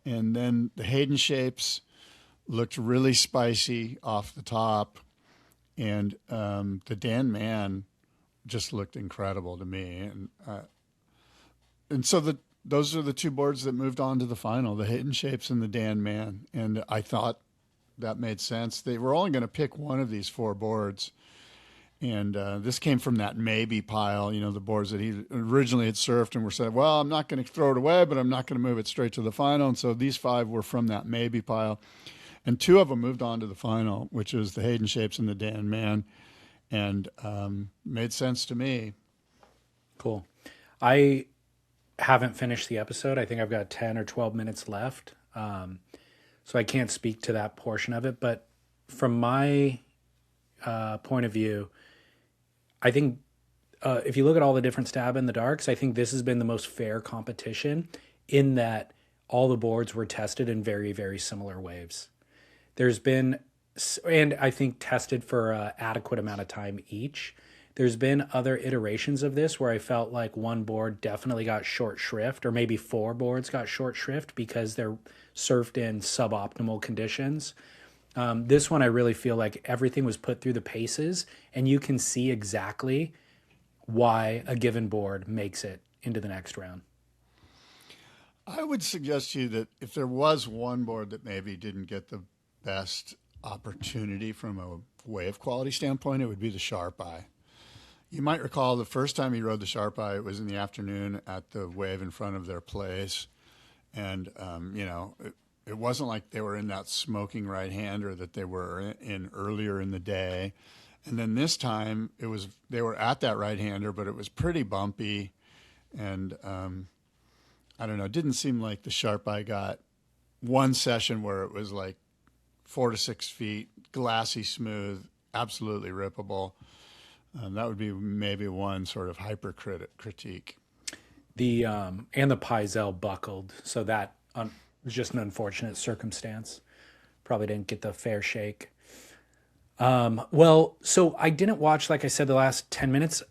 And then the Hayden Shapes looked really spicy off the top. And the Dan Mann just looked incredible to me. And so those are the two boards that moved on to the final, the Hayden Shapes and the Dan Mann. And I thought that made sense. They were only going to pick one of these four boards. And this came from that maybe pile, you know, the boards that he originally had surfed and were said, well, I'm not going to throw it away, but I'm not going to move it straight to the final. And so these five were from that maybe pile. And two of them moved on to the final, which is the Hayden Shapes and the Dan Mann. And made sense to me. Cool. I haven't finished the episode. I think I've got 10 or 12 minutes left. So I can't speak to that portion of it. But from my point of view, I think if you look at all the different stab in the darks, I think this has been the most fair competition in that all the boards were tested in very, very similar waves. There's been, and I think tested for an adequate amount of time each. There's been other iterations of this where I felt like one board definitely got short shrift, or maybe four boards got short shrift because they're surfed in suboptimal conditions. This one, I really feel like everything was put through the paces, and you can see exactly why a given board makes it into the next round. I would suggest to you that if there was one board that maybe didn't get the best opportunity from a wave quality standpoint, it would be the Sharp Eye. You might recall the first time he rode the Sharp Eye, it was in the afternoon at the wave in front of their place. And, you know, it wasn't like they were in that smoking right-hander that they were in earlier in the day. And then this time they were at that right-hander, but it was pretty bumpy. And I don't know, it didn't seem like the Sharp Eye got one session where it was like 4 to 6 feet, glassy smooth, absolutely rippable. That would be maybe one sort of critique. The and the Paizel buckled, so that was just an unfortunate circumstance. Probably didn't get the fair shake. Well, so I didn't watch, like I said, the last 10 minutes.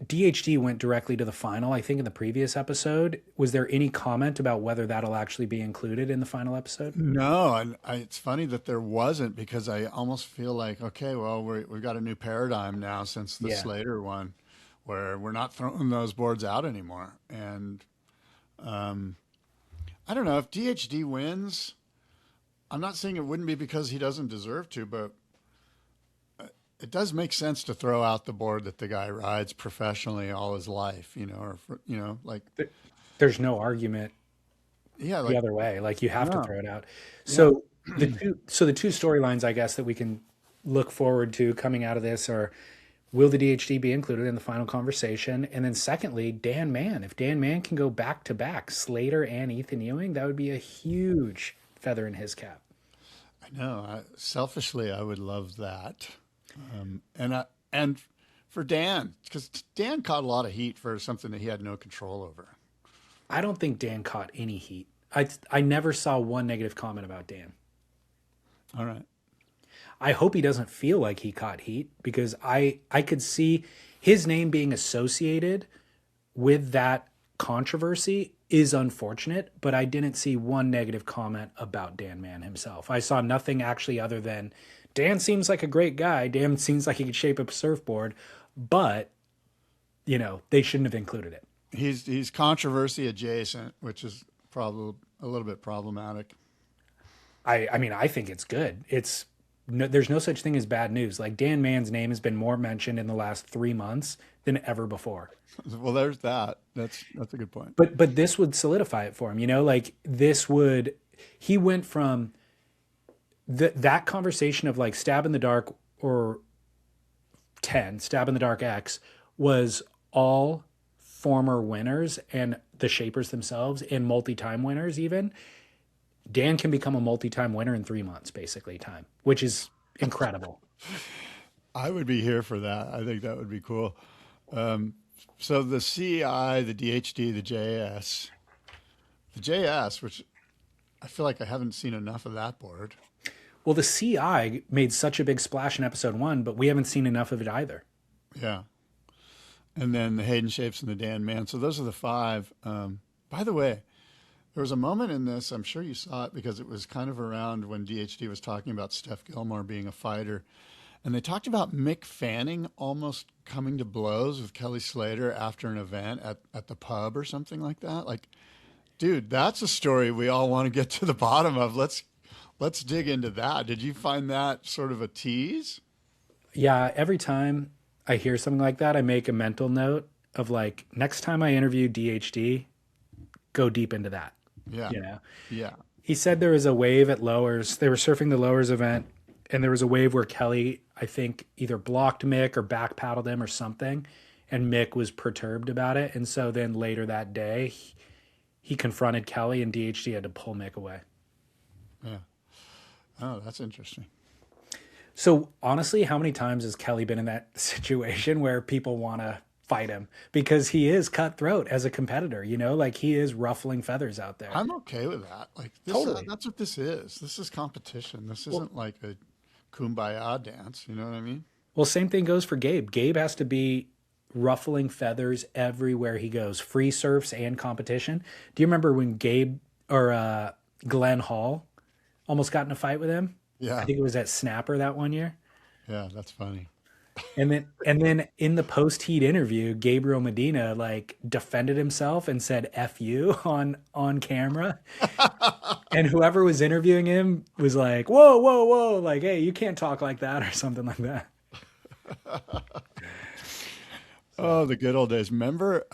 DHD went directly to the final, I think, in the previous episode. Was there any comment about whether that'll actually be included in the final episode? No, and it's funny that there wasn't, because I almost feel like, okay, well, we've got a new paradigm now since the Slater one, where we're not throwing those boards out anymore. And I don't know, if DHD wins, I'm not saying it wouldn't be because he doesn't deserve to, but it does make sense to throw out the board that the guy rides professionally all his life, you know, or, you know, like there's no argument the other way. Like, you have to throw it out. So the two storylines, I guess, that we can look forward to coming out of this are, will the DHD be included in the final conversation? And then secondly, Dan Mann. If Dan Mann can go back to back, Slater and Ethan Ewing, that would be a huge feather in his cap. I know. Selfishly, I would love that. And for Dan, because Dan caught a lot of heat for something that he had no control over. I don't think Dan caught any heat. I never saw one negative comment about Dan. All right. I hope he doesn't feel like he caught heat, because I could see his name being associated with that controversy is unfortunate, but I didn't see one negative comment about Dan Mann himself. I saw nothing actually other than, Dan seems like a great guy. Dan seems like he could shape up a surfboard, but, you know, they shouldn't have included it. He's controversy adjacent, which is probably a little bit problematic. I mean, I think it's good. There's no such thing as bad news. Like, Dan Mann's name has been more mentioned in the last 3 months than ever before. Well, there's that. That's a good point. But this would solidify it for him, you know, like he went from that conversation of like Stab in the Dark or 10, Stab in the Dark X was all former winners and the shapers themselves and multi-time winners even. Dan can become a multi-time winner in 3 months, basically time, which is incredible. I would be here for that. I think that would be cool. So the CI, the DHD, the JS, which I feel like I haven't seen enough of that board. Well, the CI made such a big splash in episode 1, but we haven't seen enough of it either. Yeah. And then the Hayden Shapes and the Dan Mann. So those are the 5. By the way, there was a moment in this, I'm sure you saw it because it was kind of around when DHD was talking about Steph Gilmore being a fighter. And they talked about Mick Fanning almost coming to blows with Kelly Slater after an event at the pub or something like that. Like, dude, that's a story we all want to get to the bottom of. Let's dig into that. Did you find that sort of a tease? Yeah, every time I hear something like that, I make a mental note of like, next time I interview DHD, go deep into that. Yeah. You know? Yeah. He said there was a wave at Lowers. They were surfing the Lowers event, and there was a wave where Kelly, I think, either blocked Mick or back paddled him or something, and Mick was perturbed about it. And so then later that day, he confronted Kelly, and DHD had to pull Mick away. Yeah. Oh, that's interesting. So honestly, how many times has Kelly been in that situation where people want to fight him? Because he is cutthroat as a competitor, you know, like he is ruffling feathers out there. I'm okay with that. Like, Totally. That's what this is. This is competition. This isn't like a kumbaya dance. You know what I mean? Well, same thing goes for Gabe. Gabe has to be ruffling feathers everywhere he goes, free surfs and competition. Do you remember when Gabe or Glenn Hall almost got in a fight with him? Yeah. I think it was at Snapper that one year. Yeah, that's funny. And then in the post-heat interview, Gabriel Medina like defended himself and said "F you" on camera. And whoever was interviewing him was like, "Whoa, whoa, whoa!" Like, "Hey, you can't talk like that," or something like that. Oh, the good old days. Remember,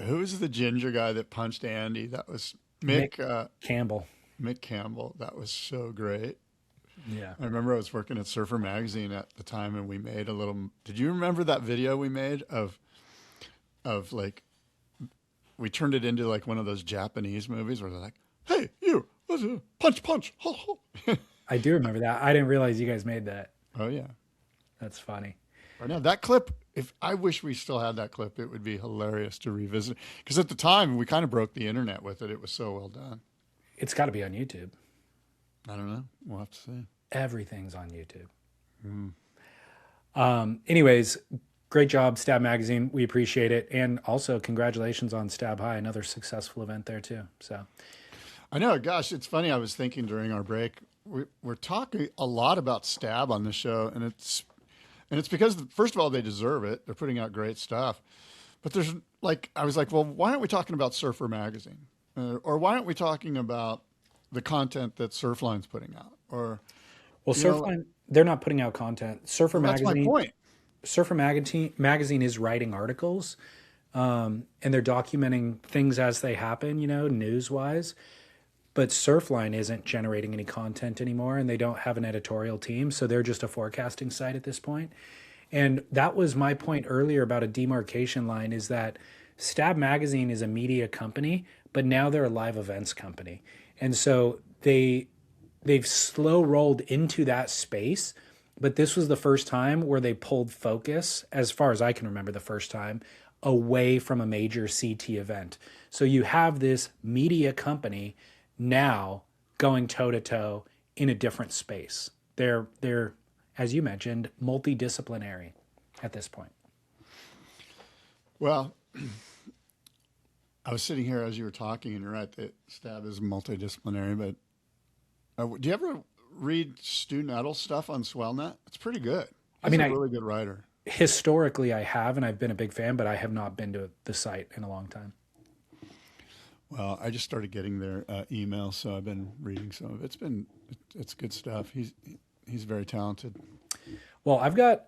who's the ginger guy that punched Andy? That was Mick Campbell. Mick Campbell. That was so great. Yeah. I remember I was working at Surfer Magazine at the time, and we made a little. Did you remember that video we made of like, we turned it into like one of those Japanese movies where they're like, "Hey, you, punch, punch." I do remember that. I didn't realize you guys made that. Oh yeah, That's funny. I know that clip. If I wish we still had that clip, it would be hilarious to revisit. Because at the time we kind of broke the internet with it. It was so well done. It's got to be on YouTube. I don't know. We'll have to see. Everything's on YouTube. Anyways, great job, Stab Magazine. We appreciate it. And also congratulations on Stab High, another successful event there too. So I know. Gosh, it's funny. I was thinking during our break, we're talking a lot about Stab on the show, and it's because, first of all, they deserve it. They're putting out great stuff. But there's like, I was like, well, why aren't we talking about Surfer Magazine? Or why aren't we talking about the content that Surfline's putting out? Or, well, Surfline, they're not putting out content. Surfer Magazine. That's my point. Surfer Magazine is writing articles, and they're documenting things as they happen, you know, news-wise. But Surfline isn't generating any content anymore, and they don't have an editorial team, so they're just a forecasting site at this point. And that was my point earlier about a demarcation line, is that Stab Magazine is a media company, but now they're a live events company. And so they've slow rolled into that space, but this was the first time where they pulled focus, as far as I can remember the first time, away from a major CT event. So you have this media company now going toe-to-toe in a different space. They're, as you mentioned, multidisciplinary at this point. Well, I was sitting here as you were talking, and you're right that Stab is multidisciplinary, but do you ever read Stu Nettle stuff on Swellnet? It's pretty good. He's a really good writer. Historically, I have, and I've been a big fan, but I have not been to the site in a long time. Well, I just started getting their emails, so I've been reading some of it. It's good stuff. He's very talented. Well, I've got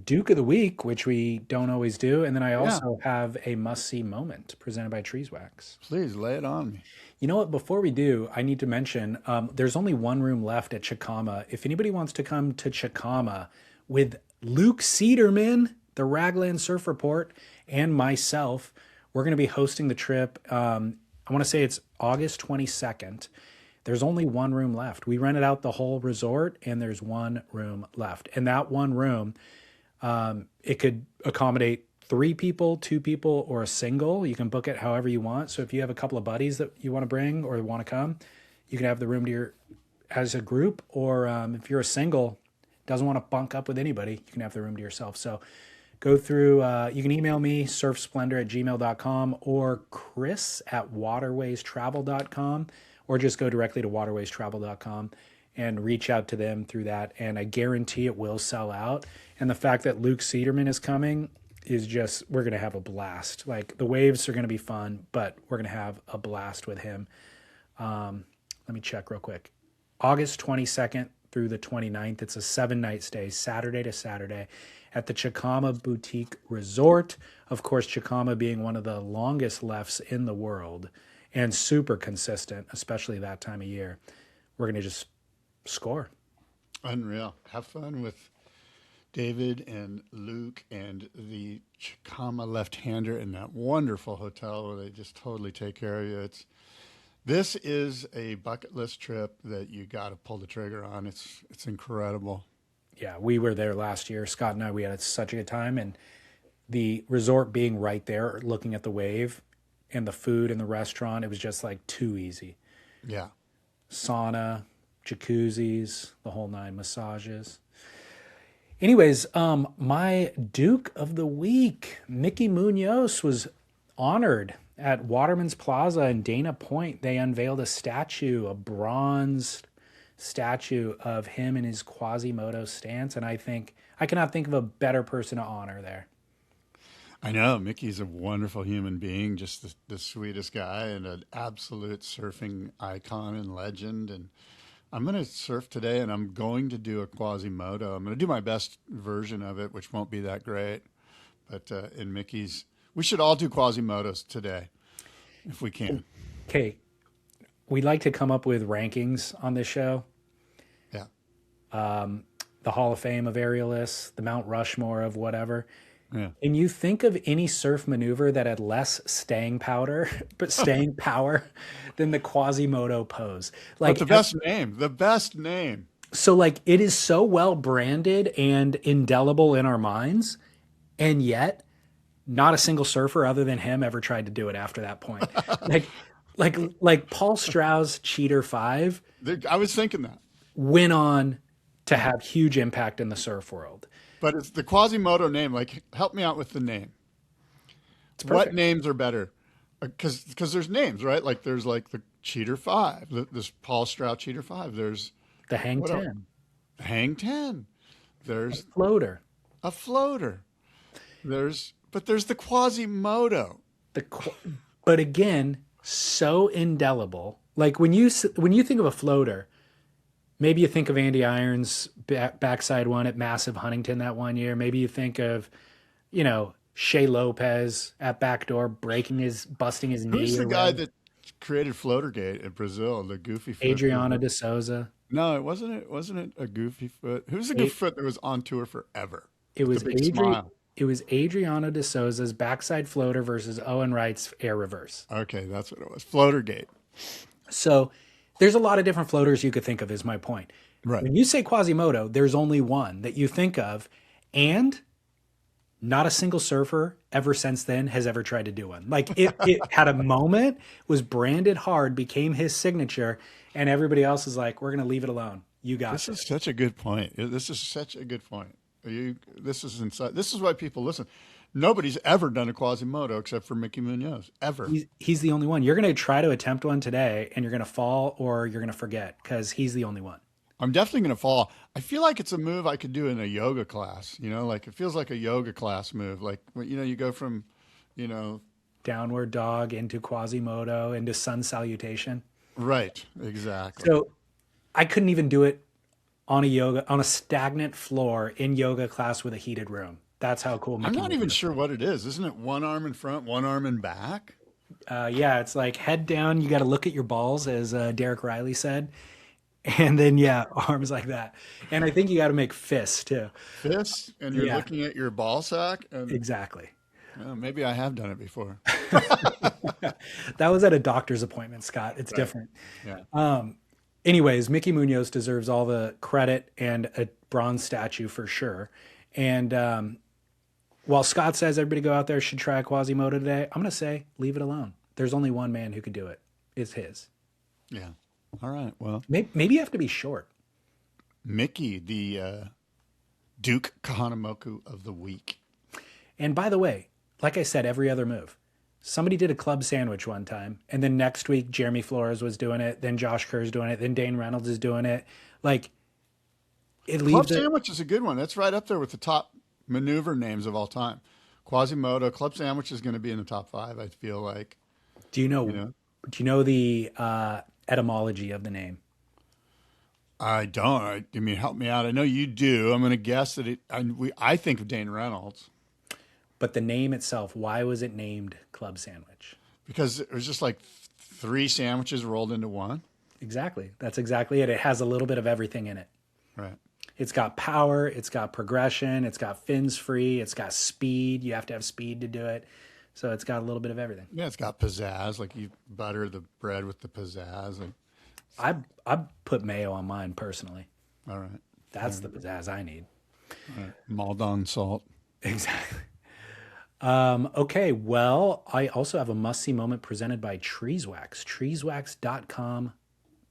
Duke of the Week, which we don't always do. And then I Yeah, also have a must-see moment presented by Treeswax. please lay it on me. You know what? Before we do, I need to mention there's only one room left at Chicama. If anybody wants to come to Chicama with Luke Cederman, the Raglan Surf Report, and myself, we're going to be hosting the trip. I want to say it's August 22nd. There's only one room left. We rented out the whole resort, and there's one room left. And that one room, it could accommodate 3 people, 2 people, or a single. You can book it however you want. So if you have a couple of buddies that you want to bring or want to come, you can have the room to your as a group. Or if you're a single, doesn't want to bunk up with anybody, you can have the room to yourself. So go through, you can email me, surfsplendor@gmail.com, or chris@waterwaystravel.com, or just go directly to waterwaystravel.com and reach out to them through that. And I guarantee it will sell out. And the fact that Luke Cederman is coming is just, we're going to have a blast. Like, the waves are going to be fun, but we're going to have a blast with him. Let me check real quick. August 22nd through the 29th. It's a 7-night stay, Saturday to Saturday, at the Chicama Boutique Resort. Of course, Chicama being one of the longest lefts in the world and super consistent, especially that time of year. We're going to just score. Unreal. Have fun with David and Luke and the Chicama left-hander in that wonderful hotel where they just totally take care of you. This is a bucket list trip that you got to pull the trigger on. It's incredible. Yeah, we were there last year. Scott and I, we had such a good time. And the resort being right there, looking at the wave, and the food in the restaurant, it was just like too easy. Yeah. Sauna, jacuzzis, the whole 9, massages. Anyways, my Duke of the Week, Mickey Munoz, was honored at Waterman's Plaza in Dana Point. They unveiled a statue, a bronze statue of him in his Quasimodo stance. And I cannot think of a better person to honor there. I know. Mickey's a wonderful human being, just the sweetest guy and an absolute surfing icon and legend. And I'm going to surf today, and I'm going to do a Quasimodo. I'm going to do my best version of it, which won't be that great. But in Mickey's, we should all do Quasimodos today, if we can. Okay. We like to come up with rankings on this show. Yeah. The Hall of Fame of aerialists, the Mount Rushmore of whatever. Yeah. And you think of any surf maneuver that had less staying power than the Quasimodo pose. Like, But the best name. So like, it is so well branded and indelible in our minds, and yet not a single surfer other than him ever tried to do it after that point. like Paul Strauss Cheater 5 I was thinking that. went on to have huge impact in the surf world. But it's the Quasimodo name. Like, help me out with the name. What names are better? Because there's names, right? Like, there's like the Cheater 5, this Paul Strauss Cheater 5. There's The Hang 10. The Hang 10. There's Floater. a floater. There's the Quasimodo. But again, so indelible. Like, when you think of a floater, maybe you think of Andy Irons' backside one at Massive Huntington that one year. Maybe you think of, Shea Lopez at backdoor busting his knee. Who's the guy that created Floatergate in Brazil? The goofy foot. Adriano de Souza. No, it wasn't a goofy foot. Who's the goofy foot that was on tour forever? It was the big smile. It was Adriano de Souza's backside floater versus Owen Wright's air reverse. Okay, that's what it was. Floatergate. So there's a lot of different floaters you could think of, is my point. Right. When you say Quasimodo, there's only one that you think of, and not a single surfer ever since then has ever tried to do one. Like, it had a moment, was branded hard, became his signature, and everybody else is like, we're going to leave it alone. You got This is such a good point. This is such a good point. This is why people listen. Nobody's ever done a Quasimodo except for Mickey Munoz, ever. He's the only one. You're going to try to attempt one today, and you're going to fall or you're going to forget, because he's the only one. I'm definitely going to fall. I feel like it's a move I could do in a yoga class. Like, it feels like a yoga class move. Like, you go from, Downward dog into Quasimodo into sun salutation. Right, exactly. So I couldn't even do it on a stagnant floor in yoga class with a heated room. That's how cool I'm Mickey not Mouse even is. sure what it is. Isn't it one arm in front, one arm in back? Yeah, it's like head down. You got to look at your balls, as Derek Riley said, and then yeah, arms like that. And I think you got to make fists too. Fists, and you're Yeah, looking at your ball sack, and exactly. maybe I have done it before. That was at a doctor's appointment, Scott. It's Right. different. Yeah. Anyways, Mickey Munoz deserves all the credit and a bronze statue for sure. And while Scott says everybody go out there should try a Quasimodo today, I'm going to say leave it alone. There's only one man who could do it. It's his. Yeah. All right. Well, Maybe you have to be short. Mickey, the Duke Kahanamoku of the week. And by the way, like I said, every other move. Somebody did a club sandwich one time, and then next week Jeremy Flores was doing it, then Josh Kerr's doing it, then Dane Reynolds is doing it. Like it Club leaves it. sandwich is a good one. That's right up there with the top maneuver names of all time. Quasimodo, club sandwich is going to be in the top 5. I feel like. Do you know? know? Do you know the etymology of the name? I don't. I mean, help me out. I know you do. I'm going to guess that I think of Dane Reynolds But the name itself, why was it named Club Sandwich? because it was just like 3 sandwiches rolled into one. Exactly. That's exactly it. It has a little bit of everything in it. Right. It's got power, it's got progression, it's got fins free, it's got speed. You have to have speed to do it. So it's got a little bit of everything. Yeah, it's got pizzazz. Like you butter the bread with the pizzazz. And, I put mayo on mine personally. all right. That's the pizzazz I need. All right. Maldon salt. Exactly. Okay, well, I also have a must-see moment presented by Treeswax. Treeswax.com.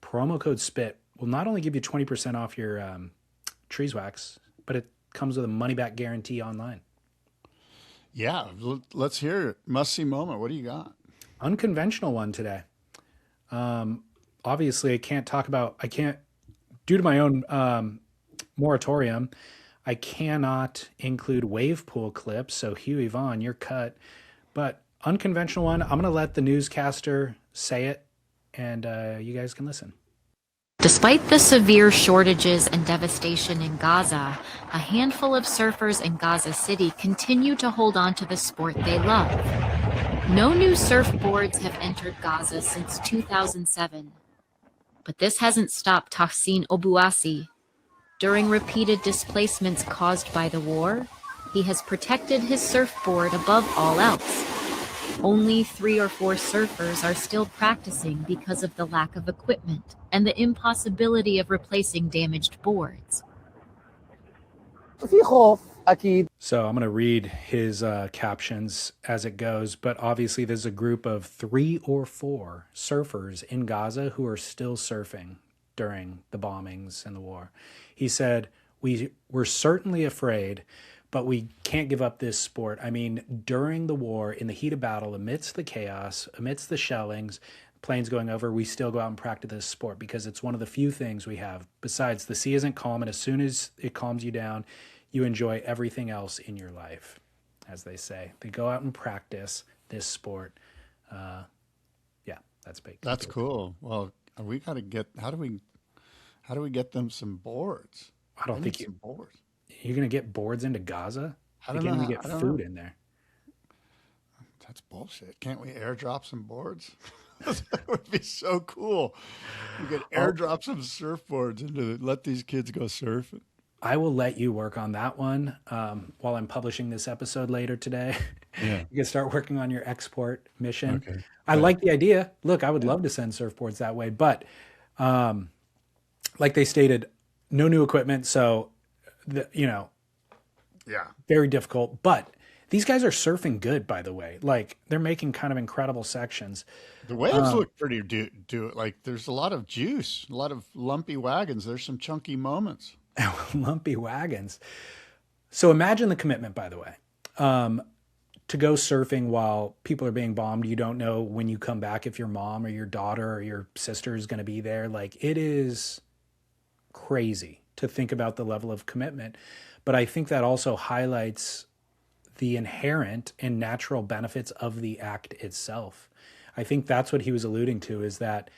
Promo code SPIT will not only give you 20% off your Treeswax, but it comes with a money-back guarantee online. Yeah, let's hear it. Must see moment. What do you got? Unconventional one today. Obviously, I can't, due to my own moratorium, I cannot include wave pool clips. So Hughie, Vaughan, you're cut. But unconventional one, I'm going to let the newscaster say it, and you guys can listen. Despite the severe shortages and devastation in Gaza, a handful of surfers in Gaza City continue to hold on to the sport they love. No new surfboards have entered Gaza since 2007. But this hasn't stopped Tahsin Obuasi. During repeated displacements caused by the war, he has protected his surfboard above all else. Only 3 or 4 surfers are still practicing because of the lack of equipment and the impossibility of replacing damaged boards. So I'm going to read his captions as it goes, but obviously there's a group of 3 or 4 surfers in Gaza who are still surfing during the bombings and the war. He said, we're certainly afraid, but we can't give up this sport. I mean, during the war, in the heat of battle, amidst the chaos, amidst the shellings, planes going over, we still go out and practice this sport because it's one of the few things we have. Besides, the sea isn't calm, and as soon as it calms you down, you enjoy everything else in your life, as they say. They go out and practice this sport. Yeah, that's big. That's cool. Well, we got to get. How do we get them some boards? I don't think some boards. You're going to get boards into Gaza? I You don't can't know even how- get I don't food know. in there. That's bullshit. Can't we airdrop some boards? That would be so cool. We could airdrop some surfboards into let these kids go surfing. I will let you work on that one while I'm publishing this episode later today. Yeah. You can start working on your export mission. Okay. I like the idea. Look, I would love to send surfboards that way, but like they stated, no new equipment. So, Yeah. very difficult. But these guys are surfing good, by the way. Like they're making kind of incredible sections. The waves look pretty do it. Like there's a lot of juice, a lot of lumpy wagons. There's some chunky moments. Lumpy wagons. So imagine the commitment, by the way. To go surfing while people are being bombed, you don't know when you come back if your mom or your daughter or your sister is going to be there. Like it is crazy to think about the level of commitment. But I think that also highlights the inherent and natural benefits of the act itself. I think that's what he was alluding to, is that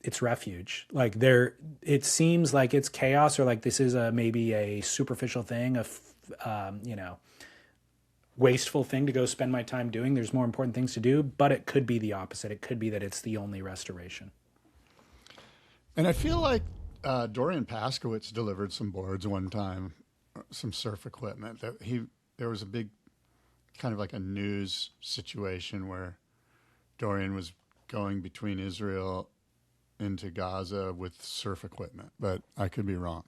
it's refuge. Like it seems like it's chaos, or like this is maybe a superficial thing, wasteful thing to go spend my time doing. There's more important things to do, but it could be the opposite. It could be that it's the only restoration. And I feel like Dorian Paskowitz delivered some boards one time, some surf equipment. There was a big kind of like a news situation where Dorian was going between Israel into Gaza with surf equipment, but I could be wrong.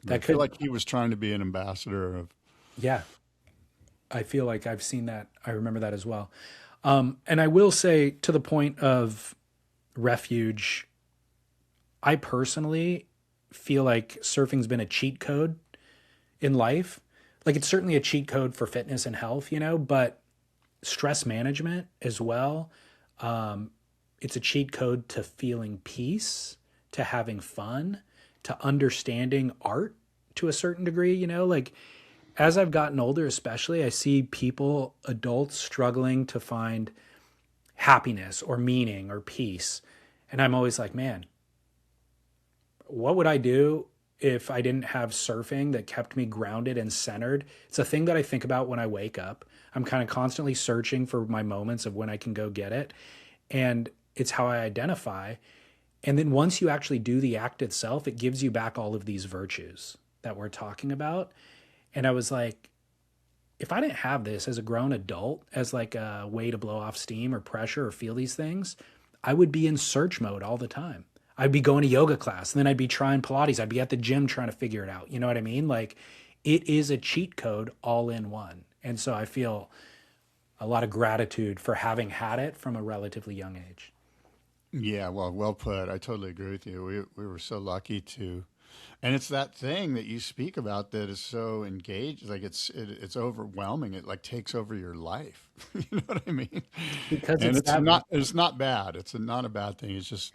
I feel like he was trying to be an ambassador of. Yeah. I feel like I've seen that. I remember that as well. And I will say, to the point of refuge, I personally feel like surfing's been a cheat code in life. Like, it's certainly a cheat code for fitness and health, but stress management as well. It's a cheat code to feeling peace, to having fun, to understanding art to a certain degree, like, as I've gotten older, especially, I see people, adults, struggling to find happiness or meaning or peace. And I'm always like, man, what would I do if I didn't have surfing that kept me grounded and centered? It's a thing that I think about when I wake up. I'm kind of constantly searching for my moments of when I can go get it. And it's how I identify. And then once you actually do the act itself, it gives you back all of these virtues that we're talking about. And I was like, if I didn't have this as a grown adult, as like a way to blow off steam or pressure or feel these things, I would be in search mode all the time. I'd be going to yoga class, and then I'd be trying Pilates. I'd be at the gym trying to figure it out. You know what I mean? Like, it is a cheat code all in one. And so I feel a lot of gratitude for having had it from a relatively young age. Yeah, well put. I totally agree with you. We were so lucky to. And it's that thing that you speak about that is so engaged, like it's overwhelming. It like takes over your life. You know what I mean? Because and it's not bad. It's not a bad thing. It's just,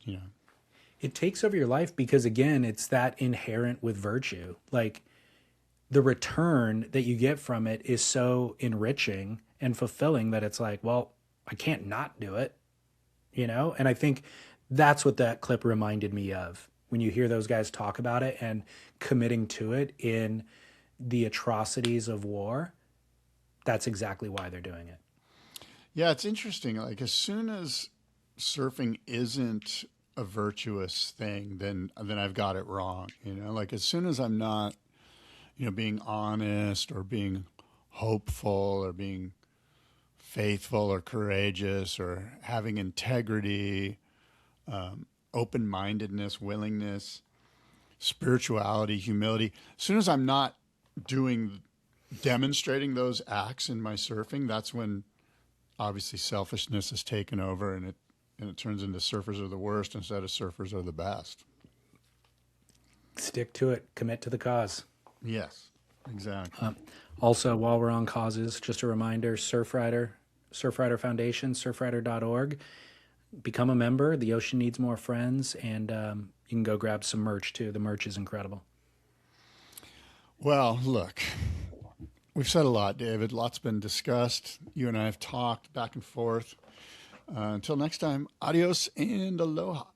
it takes over your life because, again, it's that inherent with virtue. Like, the return that you get from it is so enriching and fulfilling that it's like, well, I can't not do it, And I think that's what that clip reminded me of. When you hear those guys talk about it and committing to it in the atrocities of war, that's exactly why they're doing it. Yeah, it's interesting. Like, as soon as surfing isn't a virtuous thing, then I've got it wrong. Like, as soon as I'm not, being honest or being hopeful or being faithful or courageous or having integrity, open-mindedness, willingness, spirituality, humility. As soon as I'm not demonstrating those acts in my surfing, that's when obviously selfishness has taken over, and it turns into surfers are the worst instead of surfers are the best. Stick to it. Commit to the cause. Yes, exactly. Also, while we're on causes, just a reminder, Surfrider Foundation, surfrider.org. Become a member. The ocean needs more friends, and you can go grab some merch too. The merch is incredible. Well, look, we've said a lot, David. Lots been discussed. You and I have talked back and forth. Until next time, adios and aloha.